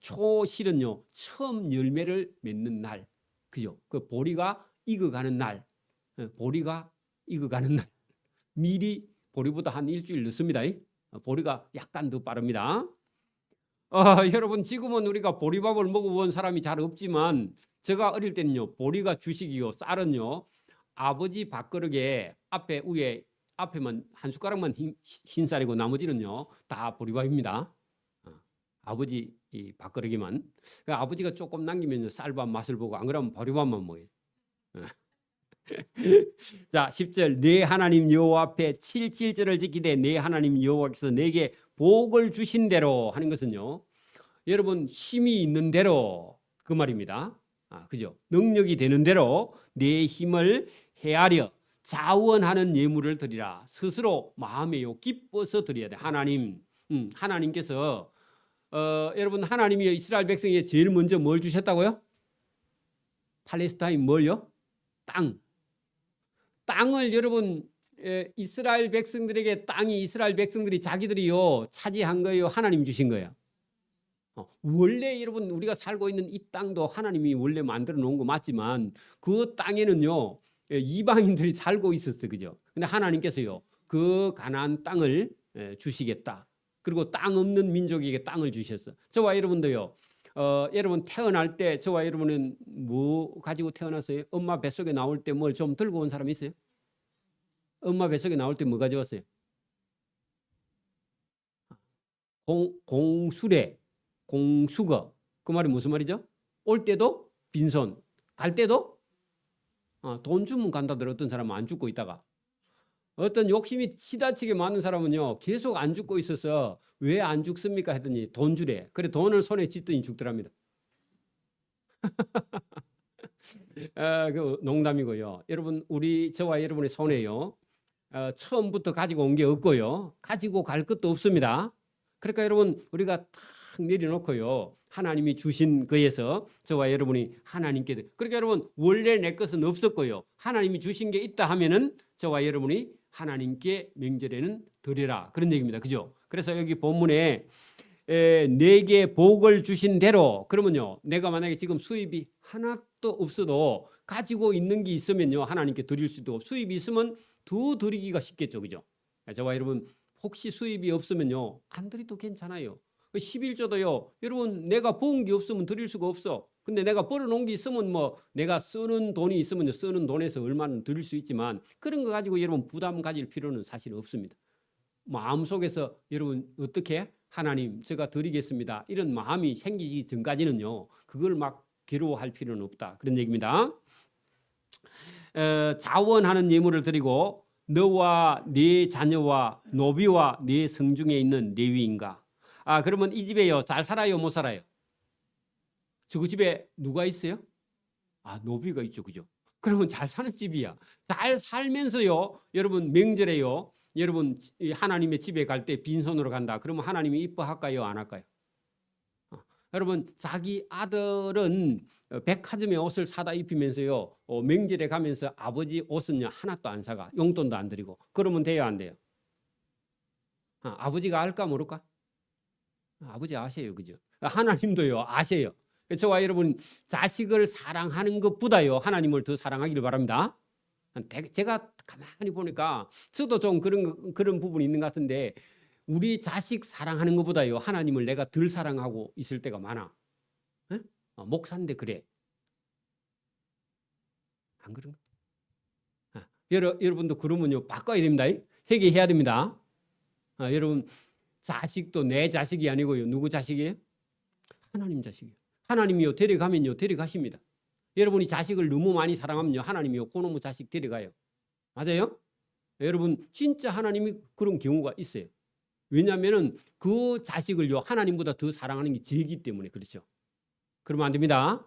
초실은요 처음 열매를 맺는 날 그죠? 그 보리가 익어가는 날 보리가 익어가는 날 미리 보리보다 한 일주일 늦습니다. 보리가 약간 더 빠릅니다. 여러분 지금은 우리가 보리밥을 먹어본 사람이 잘 없지만 제가 어릴 때는요 보리가 주식이요 쌀은요 아버지 밥그릇에 위에 앞에만 한 숟가락만 흰쌀이고 나머지는요 다 보리밥입니다. 아버지 이 밥그릇에만 아버지가 조금 남기면 쌀밥 맛을 보고 안 그러면 보리밥만 먹어요. 자, 10절 내 하나님 여호와 앞에 7절을 지키되 내 하나님 여호와께서 내게 복을 주신 대로 하는 것은요. 여러분 힘이 있는 대로 그 말입니다. 그죠? 능력이 되는 대로 내 힘을 헤아려 자원하는 예물을 드리라. 스스로 마음에요 기뻐서 드려야 돼. 하나님께서 여러분 하나님이 이스라엘 백성에게 제일 먼저 뭘 주셨다고요? 팔레스타인 뭘요? 땅을 여러분 이스라엘 백성들에게 땅이 이스라엘 백성들이 자기들이요 차지한 거예요. 하나님 주신 거예요. 원래 여러분 우리가 살고 있는 이 땅도 하나님이 원래 만들어 놓은 거 맞지만 그 땅에는요 이방인들이 살고 있었어요. 그죠? 근데 하나님께서요 그 가나안 땅을 주시겠다. 그리고 땅 없는 민족에게 땅을 주셨어. 저와 여러분도요. 여러분 태어날 때 저와 여러분은 뭐 가지고 태어났어요? 엄마 뱃속에 나올 때 뭘 좀 들고 온 사람 있어요? 엄마 뱃속에 나올 때 뭐 가져왔어요? 공수래, 공수거. 그 말이 무슨 말이죠? 올 때도 빈손, 갈 때도 돈 주면 간다더라. 어떤 사람은 안 죽고 있다가 어떤 욕심이 지나치게 많은 사람은요 계속 안 죽고 있어서 왜 안 죽습니까 했더니 돈 주래. 그래 돈을 손에 쥐더니 죽더랍니다. 그 농담이고요. 여러분 저와 여러분의 손에요 처음부터 가지고 온 게 없고요 가지고 갈 것도 없습니다. 그러니까 여러분 우리가 탁 내려놓고요 하나님이 주신 거에서 저와 여러분이 하나님께 그러니까 여러분 원래 내 것은 없었고요 하나님이 주신 게 있다 하면은 저와 여러분이 하나님께 명절에는 드려라 그런 얘기입니다. 그죠? 그래서 여기 본문에 내게 복을 주신 대로 그러면요 내가 만약에 지금 수입이 하나도 없어도 가지고 있는 게 있으면요 하나님께 드릴 수도 없고 수입이 있으면 더 드리기가 쉽겠죠. 그죠? 저와 여러분 혹시 수입이 없으면요 안 드려도 괜찮아요. 11조도요 여러분 내가 본 게 없으면 드릴 수가 없어. 근데 내가 벌어놓은 게 있으면 뭐 내가 쓰는 돈이 있으면 쓰는 돈에서 얼마는 드릴 수 있지만 그런 거 가지고 여러분 부담 가질 필요는 사실 없습니다. 마음속에서 여러분 어떻게 하나님 제가 드리겠습니다 이런 마음이 생기기 전까지는요 그걸 막 괴로워할 필요는 없다 그런 얘기입니다. 자원하는 예물을 드리고 너와 네 자녀와 노비와 네 성중에 있는 레위인가. 그러면 이 집에요 잘 살아요 못 살아요? 저 집에 누가 있어요? 노비가 있죠. 그죠? 그러면 잘 사는 집이야. 잘 살면서요 여러분 명절에요 여러분 하나님의 집에 갈 때 빈손으로 간다. 그러면 하나님이 이뻐할까요 안 할까요? 여러분 자기 아들은 백화점에 옷을 사다 입히면서요 명절에 가면서 아버지 옷은 하나도 안 사가 용돈도 안 드리고 그러면 돼요 안 돼요? 아버지가 알까 모를까? 아버지 아세요. 그죠? 하나님도요 아세요. 저와 여러분 자식을 사랑하는 것보다요 하나님을 더 사랑하기를 바랍니다. 제가 가만히 보니까 저도 좀 그런 부분이 있는 것 같은데 우리 자식 사랑하는 것보다요 하나님을 내가 덜 사랑하고 있을 때가 많아. 목사인데 그래. 안 그런가? 여러분도 그러면요 바꿔야 됩니다. 회개해야 됩니다. 여러분 자식도 내 자식이 아니고요 누구 자식이에요? 하나님 자식이에요. 하나님이요 데려가면요 데려가십니다. 여러분이 자식을 너무 많이 사랑하면요 하나님이요 그놈의 자식 데려가요. 맞아요? 여러분 진짜 하나님이 그런 경우가 있어요. 왜냐하면 그 자식을요 하나님보다 더 사랑하는 게 죄이기 때문에 그렇죠. 그러면 안 됩니다.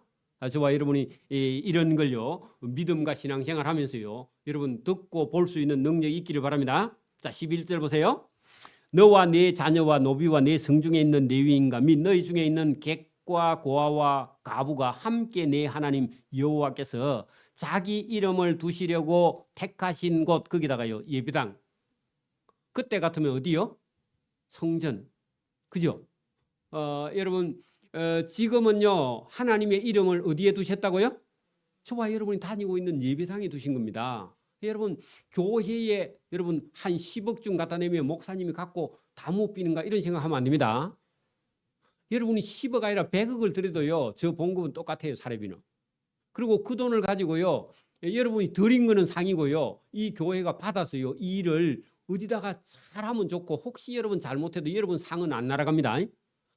저와 여러분이 이런 걸요 믿음과 신앙생활 하면서요 여러분 듣고 볼 수 있는 능력이 있기를 바랍니다. 자 11절 보세요. 너와 네 자녀와 노비와 네 성중에 있는 레위인과 및 너희 중에 있는 객과 고아와 가부가 함께 내 하나님 여호와께서 자기 이름을 두시려고 택하신 곳 거기다가요 예배당. 그때 같으면 어디요? 성전. 그죠? 여러분 지금은요 하나님의 이름을 어디에 두셨다고요? 저와 여러분이 다니고 있는 예배당에 두신 겁니다. 여러분 교회에 여러분 한 10억 중 갖다 내면 목사님이 갖고 다 못 비는가 이런 생각하면 안 됩니다. 여러분이 10억 아니라 100억을 드려도요 저 봉급은 똑같아요. 사례비는. 그리고 그 돈을 가지고요 여러분이 드린 거는 상이고요 이 교회가 받아서요 이 일을 어디다가 잘하면 좋고 혹시 여러분 잘못해도 여러분 상은 안 날아갑니다.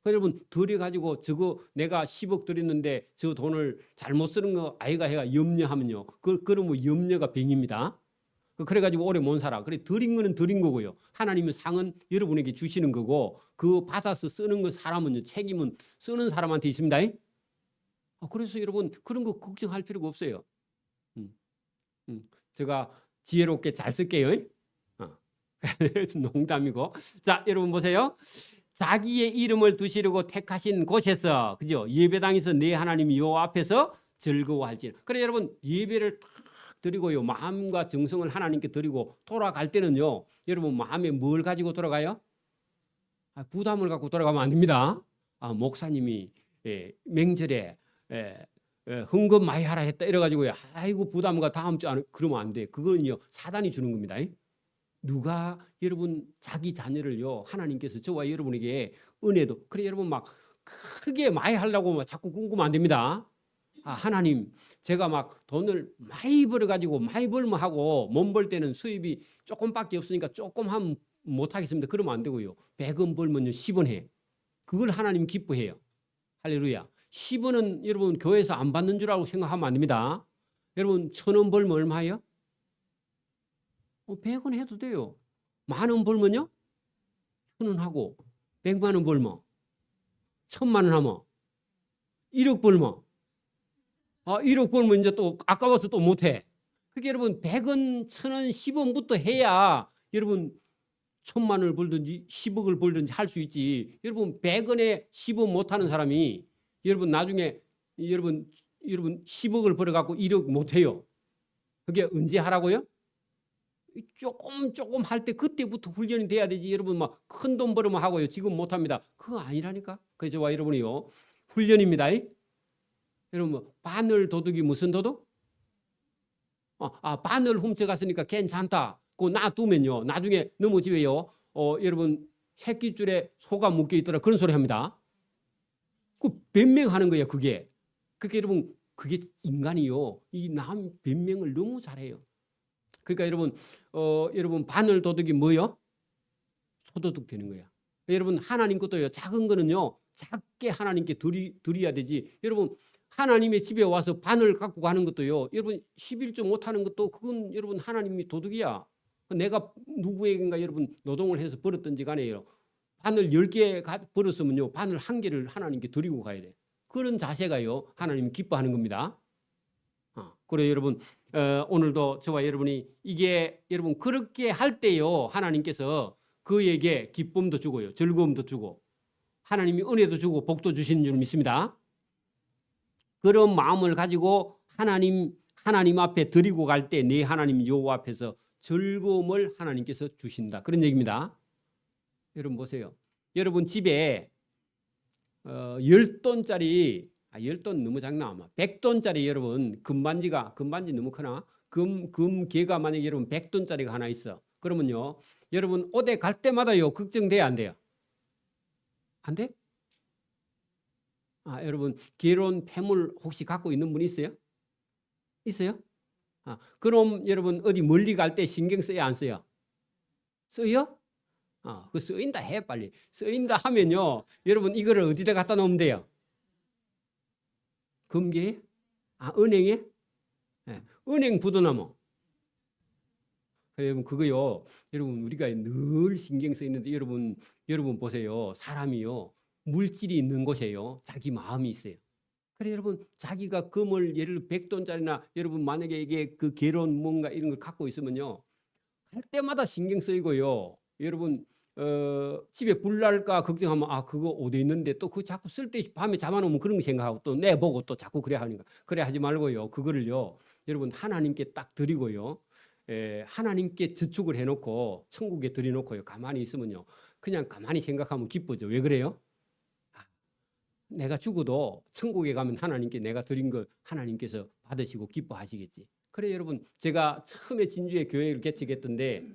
여러분 들여가지고 저거 내가 10억 드렸는데 저 돈을 잘못 쓰는 거 아이가 해가 염려하면요. 그러면 염려가 병입니다. 그래가지고 오래 못 살아. 그래 드린 거는 드린 거고요. 하나님의 상은 여러분에게 주시는 거고 그 받아서 쓰는 거 사람은요. 책임은 쓰는 사람한테 있습니다. 그래서 여러분 그런 거 걱정할 필요가 없어요. 제가 지혜롭게 잘 쓸게요. 농담이고. 자, 여러분 보세요. 자기의 이름을 두시려고 택하신 곳에서, 그죠? 예배당에서 내 하나님 여호와 앞에서 즐거워할지. 그래 여러분 예배를 탁 드리고요. 마음과 정성을 하나님께 드리고 돌아갈 때는요. 여러분 마음에 뭘 가지고 돌아가요? 부담을 갖고 돌아가면 안 됩니다. 목사님이 맹절에 헌금 많이 하라 했다 이래가지고요. 아이고 부담과 다음 주 안 그러면 안 돼. 그건요 사단이 주는 겁니다. 누가 여러분 자기 자녀를요 하나님께서 저와 여러분에게 은혜도 그래 여러분 막 크게 많이 하려고 막 자꾸 꿈꾸면 안 됩니다. 하나님 제가 막 돈을 많이 벌어가지고 많이 벌면 하고 못 벌 때는 수입이 조금밖에 없으니까 조금 하면 못하겠습니다. 그러면 안 되고요. 100원 벌면요 10원 해. 그걸 하나님 기뻐해요. 할렐루야. 10원은 여러분 교회에서 안 받는 줄 알고 생각하면 안 됩니다. 여러분 1,000원 벌면 얼마예요? 100원 해도 돼요. 10,000원 벌면요? 1,000원 하고 100만 원 벌면 1,000만 원 하면 1억 벌면 1억 벌면 이제 또 아까워서 또 못해. 그게 여러분 100원, 1,000원, 10원부터 해야 여러분 1,000만 원을 벌든지 10억을 벌든지 할 수 있지. 여러분 100원에 10원 못하는 사람이 여러분 나중에 여러분 10억을 벌어갖고 1억 못해요. 그게 언제 하라고요? 조금 할 때 그때부터 훈련이 돼야 되지. 여러분 막 큰 돈 벌으면 하고요. 지금 못합니다. 그거 아니라니까. 그래서 저와 여러분이요 훈련입니다. 여러분 뭐 바늘 도둑이 무슨 도둑? 바늘 훔쳐갔으니까 괜찮다. 그거 놔두면요 나중에 넘어지고요. 여러분 새끼줄에 소가 묶여 있더라 그런 소리 합니다. 그 변명하는 거예요. 그게 여러분 그게 인간이요 이 남 변명을 너무 잘해요. 그러니까 여러분 바늘 도둑이 뭐요? 소도둑 되는 거야. 여러분 하나님 것도요 작은 거는요 작게 하나님께 드려야 되지. 여러분 하나님의 집에 와서 바늘 갖고 가는 것도요 여러분 11조 못하는 것도 그건 여러분 하나님이 도둑이야. 내가 누구에게인가 여러분 노동을 해서 벌었든지 간에요 바늘 10개 벌었으면요 바늘 1개를 하나님께 드리고 가야 돼. 그런 자세가요 하나님 기뻐하는 겁니다. 그래 여러분 오늘도 저와 여러분이 이게 여러분 그렇게 할 때요 하나님께서 그에게 기쁨도 주고요 즐거움도 주고 하나님이 은혜도 주고 복도 주시는 줄 믿습니다. 그런 마음을 가지고 하나님 앞에 드리고 갈 때 내 하나님 여호와 앞에서 즐거움을 하나님께서 주신다 그런 얘기입니다. 여러분 보세요. 여러분 집에 10돈짜리 10돈 너무 작나 아마 100돈짜리 여러분 금반지 너무 크나 금괴가 만약에 여러분 100돈짜리가 하나 있어. 그러면요 여러분 옷에 갈 때마다요 걱정돼야 안 돼요? 안 돼? 여러분 결혼 폐물 혹시 갖고 있는 분 있어요? 있어요? 그럼 여러분 어디 멀리 갈 때 신경 써야 안 써요? 써요? 그 쓰인다 해 빨리. 쓰인다 하면요 여러분 이거를 어디다 갖다 놓으면 돼요? 금괴에? 은행에? 네. 은행 부도나무. 여러분 그거요. 여러분 우리가 늘 신경 써 있는데 여러분 보세요. 사람이요. 물질이 있는 곳에요. 자기 마음이 있어요. 그래 여러분 자기가 금을 예를 100돈짜리나 여러분 만약에 이게 그 결혼 뭔가 이런 걸 갖고 있으면요. 갈 때마다 신경 쓰이고요. 여러분 집에 불 날까 걱정하면 그거 어디 있는데 또 그 자꾸 쓸 때 밤에 잠안 오면 그런 거 생각하고 또 내보고 또 자꾸 그래 하니까 그래 하지 말고요. 그거를요. 여러분 하나님께 딱 드리고요. 하나님께 저축을 해놓고 천국에 드려놓고요. 가만히 있으면요. 그냥 가만히 생각하면 기쁘죠. 왜 그래요? 내가 죽어도 천국에 가면 하나님께 내가 드린 걸 하나님께서 받으시고 기뻐하시겠지. 그래 여러분 제가 처음에 진주에 교회를 개척했던데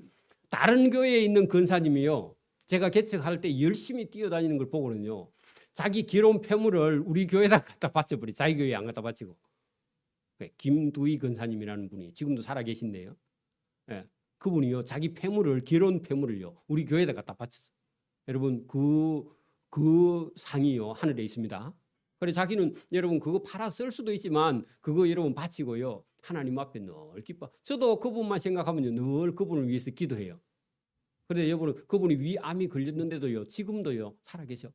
다른 교회에 있는 권사님이요. 제가 개척할 때 열심히 뛰어다니는 걸 보거든요. 자기 결혼 폐물을 우리 교회에다 갖다 바쳐버리. 자기 교회에 안 갖다 바치고. 김두희 권사님이라는 분이 지금도 살아 계신데요. 그분이요. 자기 폐물을 결혼 폐물을요. 우리 교회에다 갖다 바쳤어. 여러분 그 상이요 하늘에 있습니다. 그래 자기는 여러분 그거 팔아 쓸 수도 있지만 그거 여러분 바치고요 하나님 앞에 늘 기뻐. 저도 그분만 생각하면요 늘 그분을 위해서 기도해요. 그런데 여러분 그분이 위암이 걸렸는데도요 지금도요 살아계셔.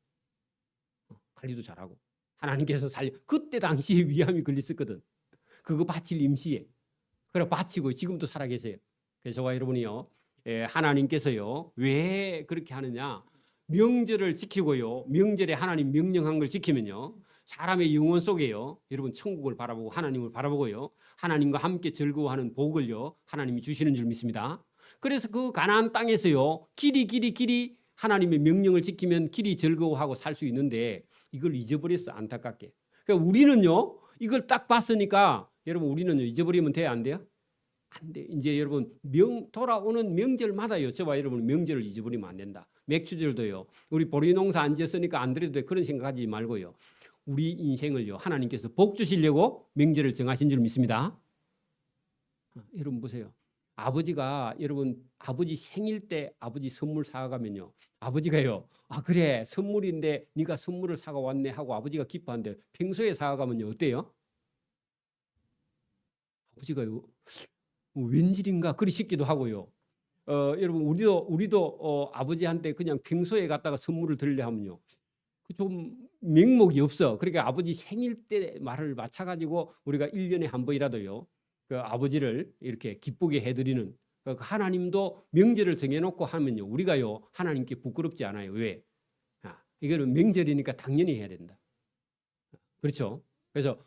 관리도 잘하고 하나님께서 살려. 그때 당시에 위암이 걸렸었거든. 그거 바칠 임시에. 그래 바치고 지금도 살아계세요. 그래서 저와 여러분이요 하나님께서요 왜 그렇게 하느냐. 명절을 지키고요 명절에 하나님 명령한 걸 지키면요 사람의 영혼 속에요 여러분 천국을 바라보고 하나님을 바라보고요 하나님과 함께 즐거워하는 복을요 하나님이 주시는 줄 믿습니다. 그래서 그 가나안 땅에서요 길이 하나님의 명령을 지키면 길이 즐거워하고 살 수 있는데 이걸 잊어버렸어 안타깝게. 그러니까 우리는요 이걸 딱 봤으니까 여러분 우리는요 잊어버리면 돼요 안 돼요? 안 돼. 이제 여러분 돌아오는 명절마다요 저와 여러분 명절을 잊어버리면 안 된다. 맥주절도요 우리 보리 농사 안 지었으니까 안 드려도 돼 그런 생각하지 말고요 우리 인생을요 하나님께서 복 주시려고 명절을 정하신 줄 믿습니다. 여러분 보세요. 아버지가 여러분 아버지 생일 때 아버지 선물 사가면요 아버지가요 그래 선물인데 네가 선물을 사가 왔네 하고 아버지가 기뻐하는데 평소에 사가면요 어때요? 아버지가요 웬일인가 그리 싶기도 하고요. 여러분 우리도 아버지한테 그냥 평소에 갔다가 선물을 드리려 하면요 좀 명목이 없어. 그러니까 아버지 생일 때 말을 맞춰가지고 우리가 1년에 한 번이라도요 그 아버지를 이렇게 기쁘게 해드리는 하나님도 명절을 정해놓고 하면요 우리가요 하나님께 부끄럽지 않아요. 왜? 이거는 명절이니까 당연히 해야 된다. 그렇죠? 그래서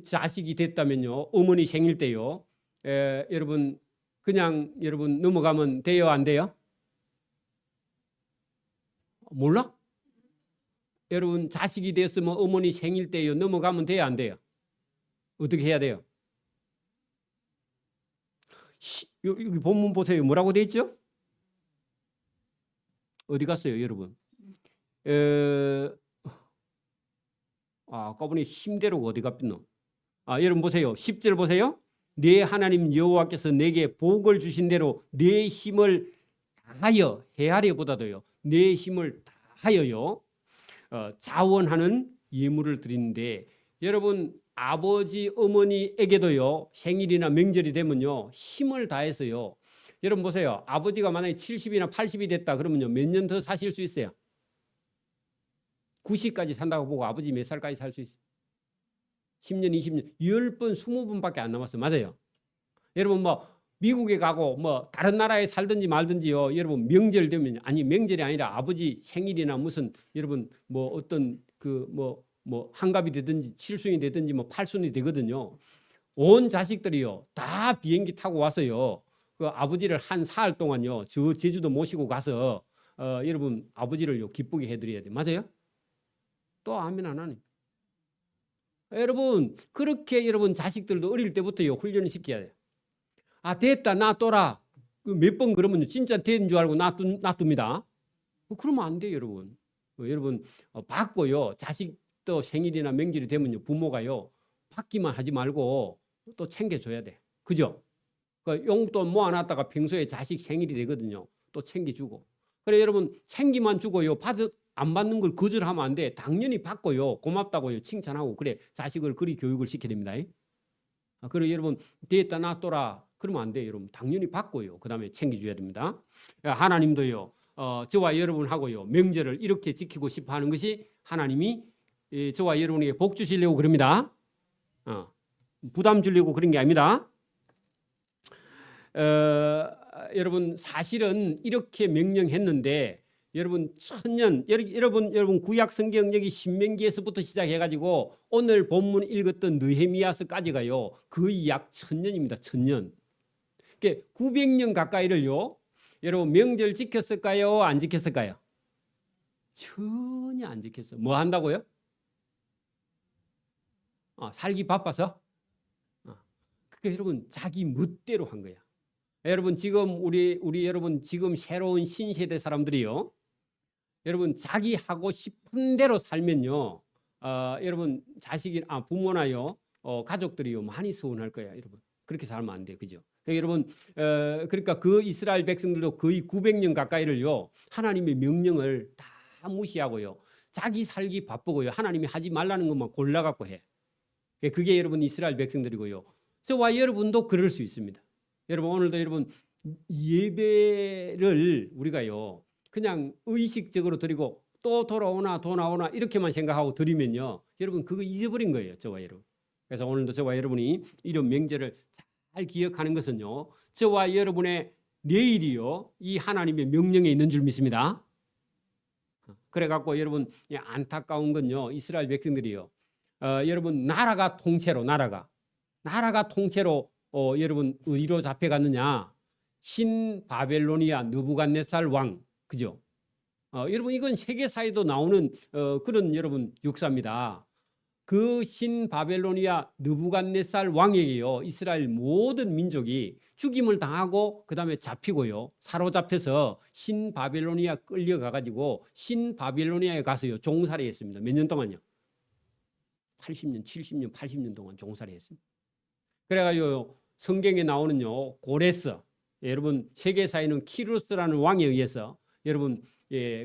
자식이 됐다면요 어머니 생일 때요 여러분 그냥 여러분 넘어가면 돼요 안 돼요? 몰라? 여러분 자식이 됐으면 어머니 생일 때요 넘어가면 돼요 안 돼요? 어떻게 해야 돼요? 여기 본문 보세요. 뭐라고 돼 있죠? 어디 갔어요 여러분? 아까 보니 힘대로 어디 갔노? 여러분 보세요. 10절 보세요. 내 하나님 여호와께서 내게 복을 주신 대로 내 힘을 다하여 헤아려보다도요 내 힘을 다하여요 자원하는 예물을 드리는데 여러분 아버지 어머니에게도요 생일이나 명절이 되면요 힘을 다해서요 여러분 보세요. 아버지가 만약에 70이나 80이 됐다 그러면요 몇 년 더 사실 수 있어요? 90까지 산다고 보고 아버지 몇 살까지 살 수 있어요? 10년 20년 10번 20번밖에 안 남았어요. 맞아요. 여러분 뭐 미국에 가고 뭐 다른 나라에 살든지 말든지요 여러분 명절 되면 아니 명절이 아니라 아버지 생일이나 무슨 여러분 뭐 어떤 그 뭐 한갑이 되든지 칠순이 되든지 뭐 팔순이 되거든요. 온 자식들이요 다 비행기 타고 와서요 그 아버지를 한 사흘 동안요 저 제주도 모시고 가서 여러분 아버지를요 기쁘게 해드려야 돼. 맞아요? 또 아멘 안 하니? 여러분 그렇게 여러분 자식들도 어릴 때부터요 훈련을 시켜야 돼. 됐다 놔둬라. 몇 번 그러면 진짜 된 줄 알고 놔둡니다. 그러면 안 돼요 여러분. 여러분 받고요 자식도 생일이나 명절이 되면요 부모가요 받기만 하지 말고 또 챙겨줘야 돼. 그죠? 용돈 모아놨다가 평소에 자식 생일이 되거든요. 또 챙겨주고. 그래 여러분 챙기만 주고요 안 받는 걸 거절하면 안 돼. 당연히 받고요 고맙다고요 칭찬하고 그래 자식을 그리 교육을 시켜야 됩니다. 그리고 여러분 됐다 놔둬라 그러면 안 돼요. 여러분 당연히 받고요 그 다음에 챙겨줘야 됩니다. 하나님도요 저와 여러분하고요 명절을 이렇게 지키고 싶어 하는 것이 하나님이 저와 여러분에게 복 주시려고 그럽니다. 부담 주려고 그런 게 아닙니다. 여러분 사실은 이렇게 명령했는데 여러분 천년 여러분 구약 성경 여기 신명기에서부터 시작해가지고 오늘 본문 읽었던 느헤미야서까지가요 거의 약 1000년입니다. 1000년. 그러니까 900년 가까이를요 여러분 명절 지켰을까요? 안 지켰을까요? 전혀 안 지켰어. 뭐 한다고요? 살기 바빠서. 그러니까 여러분 자기 멋대로 한 거야. 여러분 지금 우리 여러분 지금 새로운 신세대 사람들이요. 여러분 자기 하고 싶은 대로 살면요. 여러분 자식이 부모나요. 가족들이요 많이 서운할 거야, 여러분. 그렇게 살면 안 돼. 그죠? 그러니까 여러분 그러니까 그 이스라엘 백성들도 거의 900년 가까이를요. 하나님의 명령을 다 무시하고요. 자기 살기 바쁘고요. 하나님이 하지 말라는 것만 골라갖고 해. 그게 여러분 이스라엘 백성들이고요. 저와 여러분도 그럴 수 있습니다. 여러분 오늘도 여러분 예배를 우리가요 그냥 의식적으로 드리고 또 돌아오나 이렇게만 생각하고 드리면요 여러분 그거 잊어버린 거예요. 저와 여러분. 그래서 오늘도 저와 여러분이 이런 명절을 잘 기억하는 것은요 저와 여러분의 내일이요 이 하나님의 명령에 있는 줄 믿습니다. 그래갖고 여러분 안타까운 건요 이스라엘 백성들이요 여러분 나라가 통째로 여러분 어디로 잡혀갔느냐 신 바벨로니아 느부갓네살 왕 그죠? 여러분 이건 세계사에도 나오는 그런 여러분 역사입니다. 그 신 바벨로니아 느부갓네살 왕에게요 이스라엘 모든 민족이 죽임을 당하고 그 다음에 잡히고요 사로잡혀서 신 바벨로니아 끌려가 가지고 신 바벨로니아에 가서요 종살이 했습니다. 몇 년 동안요? 80년, 70년, 80년 동안 종살이 했습니다. 그래가지고 성경에 나오는요 고레스 여러분 세계사에는 키루스라는 왕에 의해서 여러분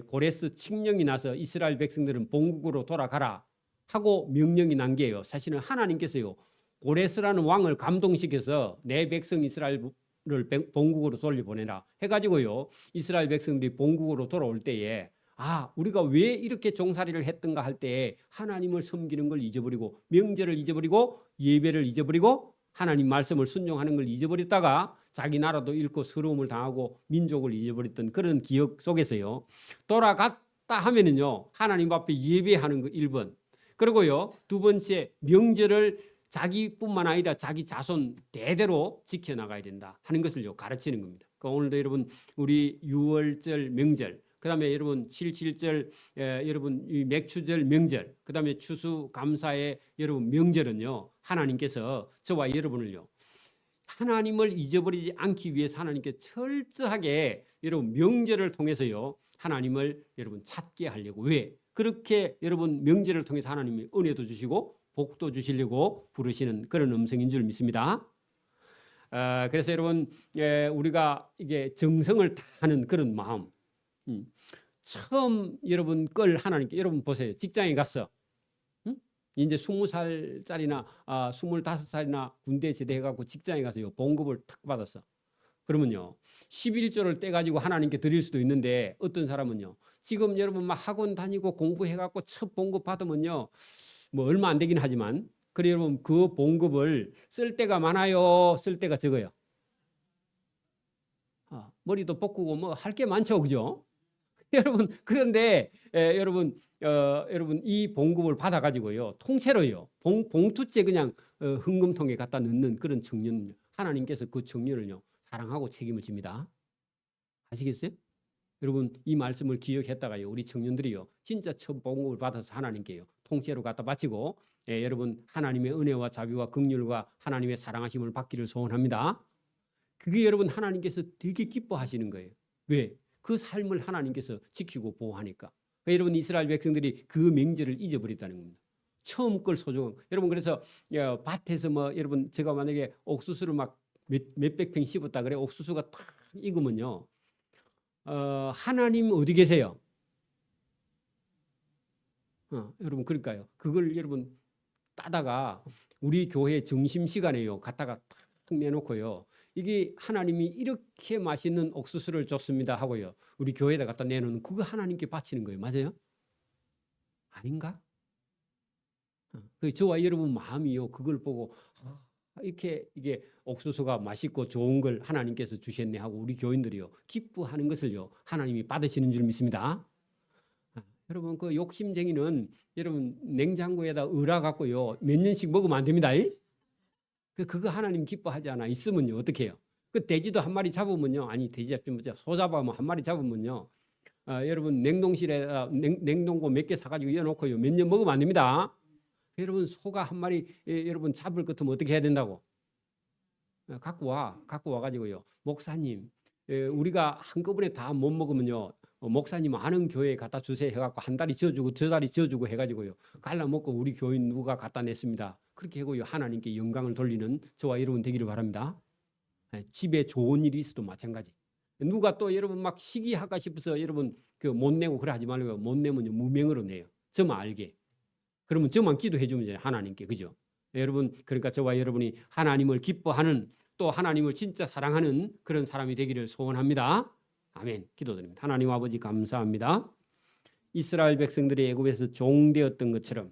고레스 칙령이 나서 이스라엘 백성들은 본국으로 돌아가라 하고 명령이 난 게요. 사실은 하나님께서요 고레스라는 왕을 감동시켜서 내 백성 이스라엘을 본국으로 돌려보내라 해가지고요 이스라엘 백성들이 본국으로 돌아올 때에 우리가 왜 이렇게 종살이를 했던가 할 때에 하나님을 섬기는 걸 잊어버리고 명절을 잊어버리고 예배를 잊어버리고 하나님 말씀을 순종하는 걸 잊어버렸다가 자기 나라도 잃고 서러움을 당하고 민족을 잊어버렸던 그런 기억 속에서요 돌아갔다 하면은요 하나님 앞에 예배하는 거 1번 그리고요 두 번째 명절을 자기뿐만 아니라 자기 자손 대대로 지켜나가야 된다 하는 것을요 가르치는 겁니다. 그러니까 오늘도 여러분 우리 6월절 명절 그다음에 여러분 7.7절 여러분 이 맥추절 명절 그다음에 추수감사의 여러분 명절은요 하나님께서 저와 여러분을요 하나님을 잊어버리지 않기 위해서 하나님께 철저하게 여러분 명절을 통해서요 하나님을 여러분 찾게 하려고 왜 그렇게 여러분 명절을 통해서 하나님이 은혜도 주시고 복도 주시려고 부르시는 그런 음성인 줄 믿습니다. 그래서 여러분 우리가 이게 정성을 다하는 그런 마음 처음 여러분 걸 하나님께 여러분 보세요. 직장에 갔어. 이제 20살짜리나 25살이나 군대 제대해갖고 직장에 가서요 봉급을 탁 받았어. 그러면요 11조를 떼가지고 하나님께 드릴 수도 있는데 어떤 사람은요 지금 여러분 막 학원 다니고 공부해갖고 첫 봉급 받으면요 뭐 얼마 안 되긴 하지만 그래 여러분 그 봉급을 쓸 때가 많아요 쓸 때가 적어요. 머리도 볶고 뭐 할 게 많죠 그죠? 여러분 그런데 여러분 이 봉급을 받아가지고요 통째로요 봉투째 그냥 헌금통에 갖다 넣는 그런 청년은요 하나님께서 그 청년을요 사랑하고 책임을 집니다. 아시겠어요? 여러분 이 말씀을 기억했다가요 우리 청년들이요 진짜 첫 봉급을 받아서 하나님께요 통째로 갖다 바치고 여러분 하나님의 은혜와 자비와 긍휼과 하나님의 사랑하심을 받기를 소원합니다. 그게 여러분 하나님께서 되게 기뻐하시는 거예요. 왜? 그 삶을 하나님께서 지키고 보호하니까. 그러니까 여러분 이스라엘 백성들이 그 명절을 잊어버렸다는 겁니다. 처음 걸 소중한 여러분 그래서 밭에서 뭐 여러분 제가 만약에 옥수수를 막 몇백 평 씹었다 그래 옥수수가 탁 익으면요 하나님 어디 계세요? 여러분 그러니까요 그걸 여러분 따다가 우리 교회 점심 시간에요 갖다가 탁 내놓고요 이게 하나님이 이렇게 맛있는 옥수수를 줬습니다 하고요 우리 교회에다 갖다 내놓는 그거 하나님께 바치는 거예요. 맞아요? 아닌가? 저와 여러분 마음이요 그걸 보고 이렇게 이게 옥수수가 맛있고 좋은 걸 하나님께서 주셨네 하고 우리 교인들이요 기뻐하는 것을요 하나님이 받으시는 줄 믿습니다. 여러분 그 욕심쟁이는 여러분 냉장고에다 얼어 갖고요 몇 년씩 먹으면 안 됩니다. 그거 하나님 기뻐하지 않아. 있으면요 어떻게 해요? 그 돼지도 한 마리 잡으면요 아니 돼지 잡으면 소 잡으면 한 마리 잡으면요 여러분 냉동실에 냉동고 몇 개 사가지고 이어놓고요 몇 년 먹으면 안 됩니다. 여러분 소가 한 마리 여러분 잡을 것 같으면 어떻게 해야 된다고? 갖고 와가지고요 목사님 우리가 한꺼번에 다 못 먹으면요 목사님 아는 교회에 갖다 주세요 해갖고 한 다리 지어주고 저 다리 지어주고 해가지고요 갈라 먹고 우리 교인 누가 갖다 냈습니다. 그렇게 하고요 하나님께 영광을 돌리는 저와 여러분 되기를 바랍니다. 집에 좋은 일이 있어도 마찬가지. 누가 또 여러분 막 시기할까 싶어서 여러분 그 못 내고 그래 하지 말고요 못 내면요 무명으로 내요. 저만 알게. 그러면 저만 기도해 주면 돼요. 하나님께. 그죠? 여러분, 그러니까 저와 여러분이 하나님을 기뻐하는, 또 하나님을 진짜 사랑하는 그런 사람이 되기를 소원합니다. 아멘. 기도드립니다. 하나님 아버지 감사합니다. 이스라엘 백성들이 애굽에서 종 되었던 것처럼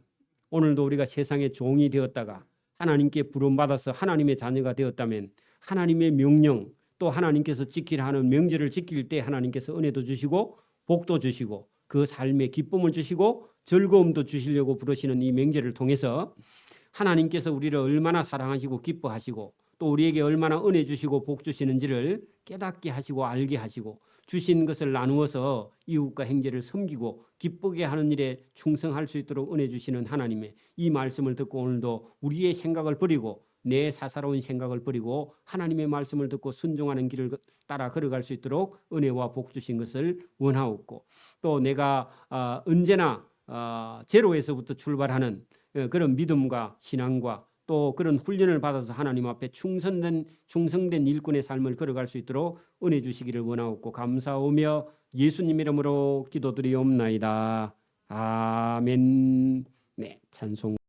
오늘도 우리가 세상의 종이 되었다가 하나님께 부름받아서 하나님의 자녀가 되었다면 하나님의 명령, 또 하나님께서 지키라 하는 명제를 지킬 때 하나님께서 은혜도 주시고 복도 주시고 그 삶에 기쁨을 주시고 즐거움도 주시려고 부르시는 이 명제를 통해서 하나님께서 우리를 얼마나 사랑하시고 기뻐하시고 또 우리에게 얼마나 은혜 주시고 복 주시는지를 깨닫게 하시고 알게 하시고 주신 것을 나누어서 이웃과 형제를 섬기고 기쁘게 하는 일에 충성할 수 있도록 은혜 주시는 하나님의 이 말씀을 듣고 오늘도 우리의 생각을 버리고 내 사사로운 생각을 버리고 하나님의 말씀을 듣고 순종하는 길을 따라 걸어갈 수 있도록 은혜와 복 주신 것을 원하옵고 또 내가 언제나 제로에서부터 출발하는 그런 믿음과 신앙과 또 그런 훈련을 받아서 하나님 앞에 충성된 일꾼의 삶을 걸어갈 수 있도록 은혜 주시기를 원하옵고 감사하며 예수님 이름으로 기도드리옵나이다. 아멘. 네, 찬송.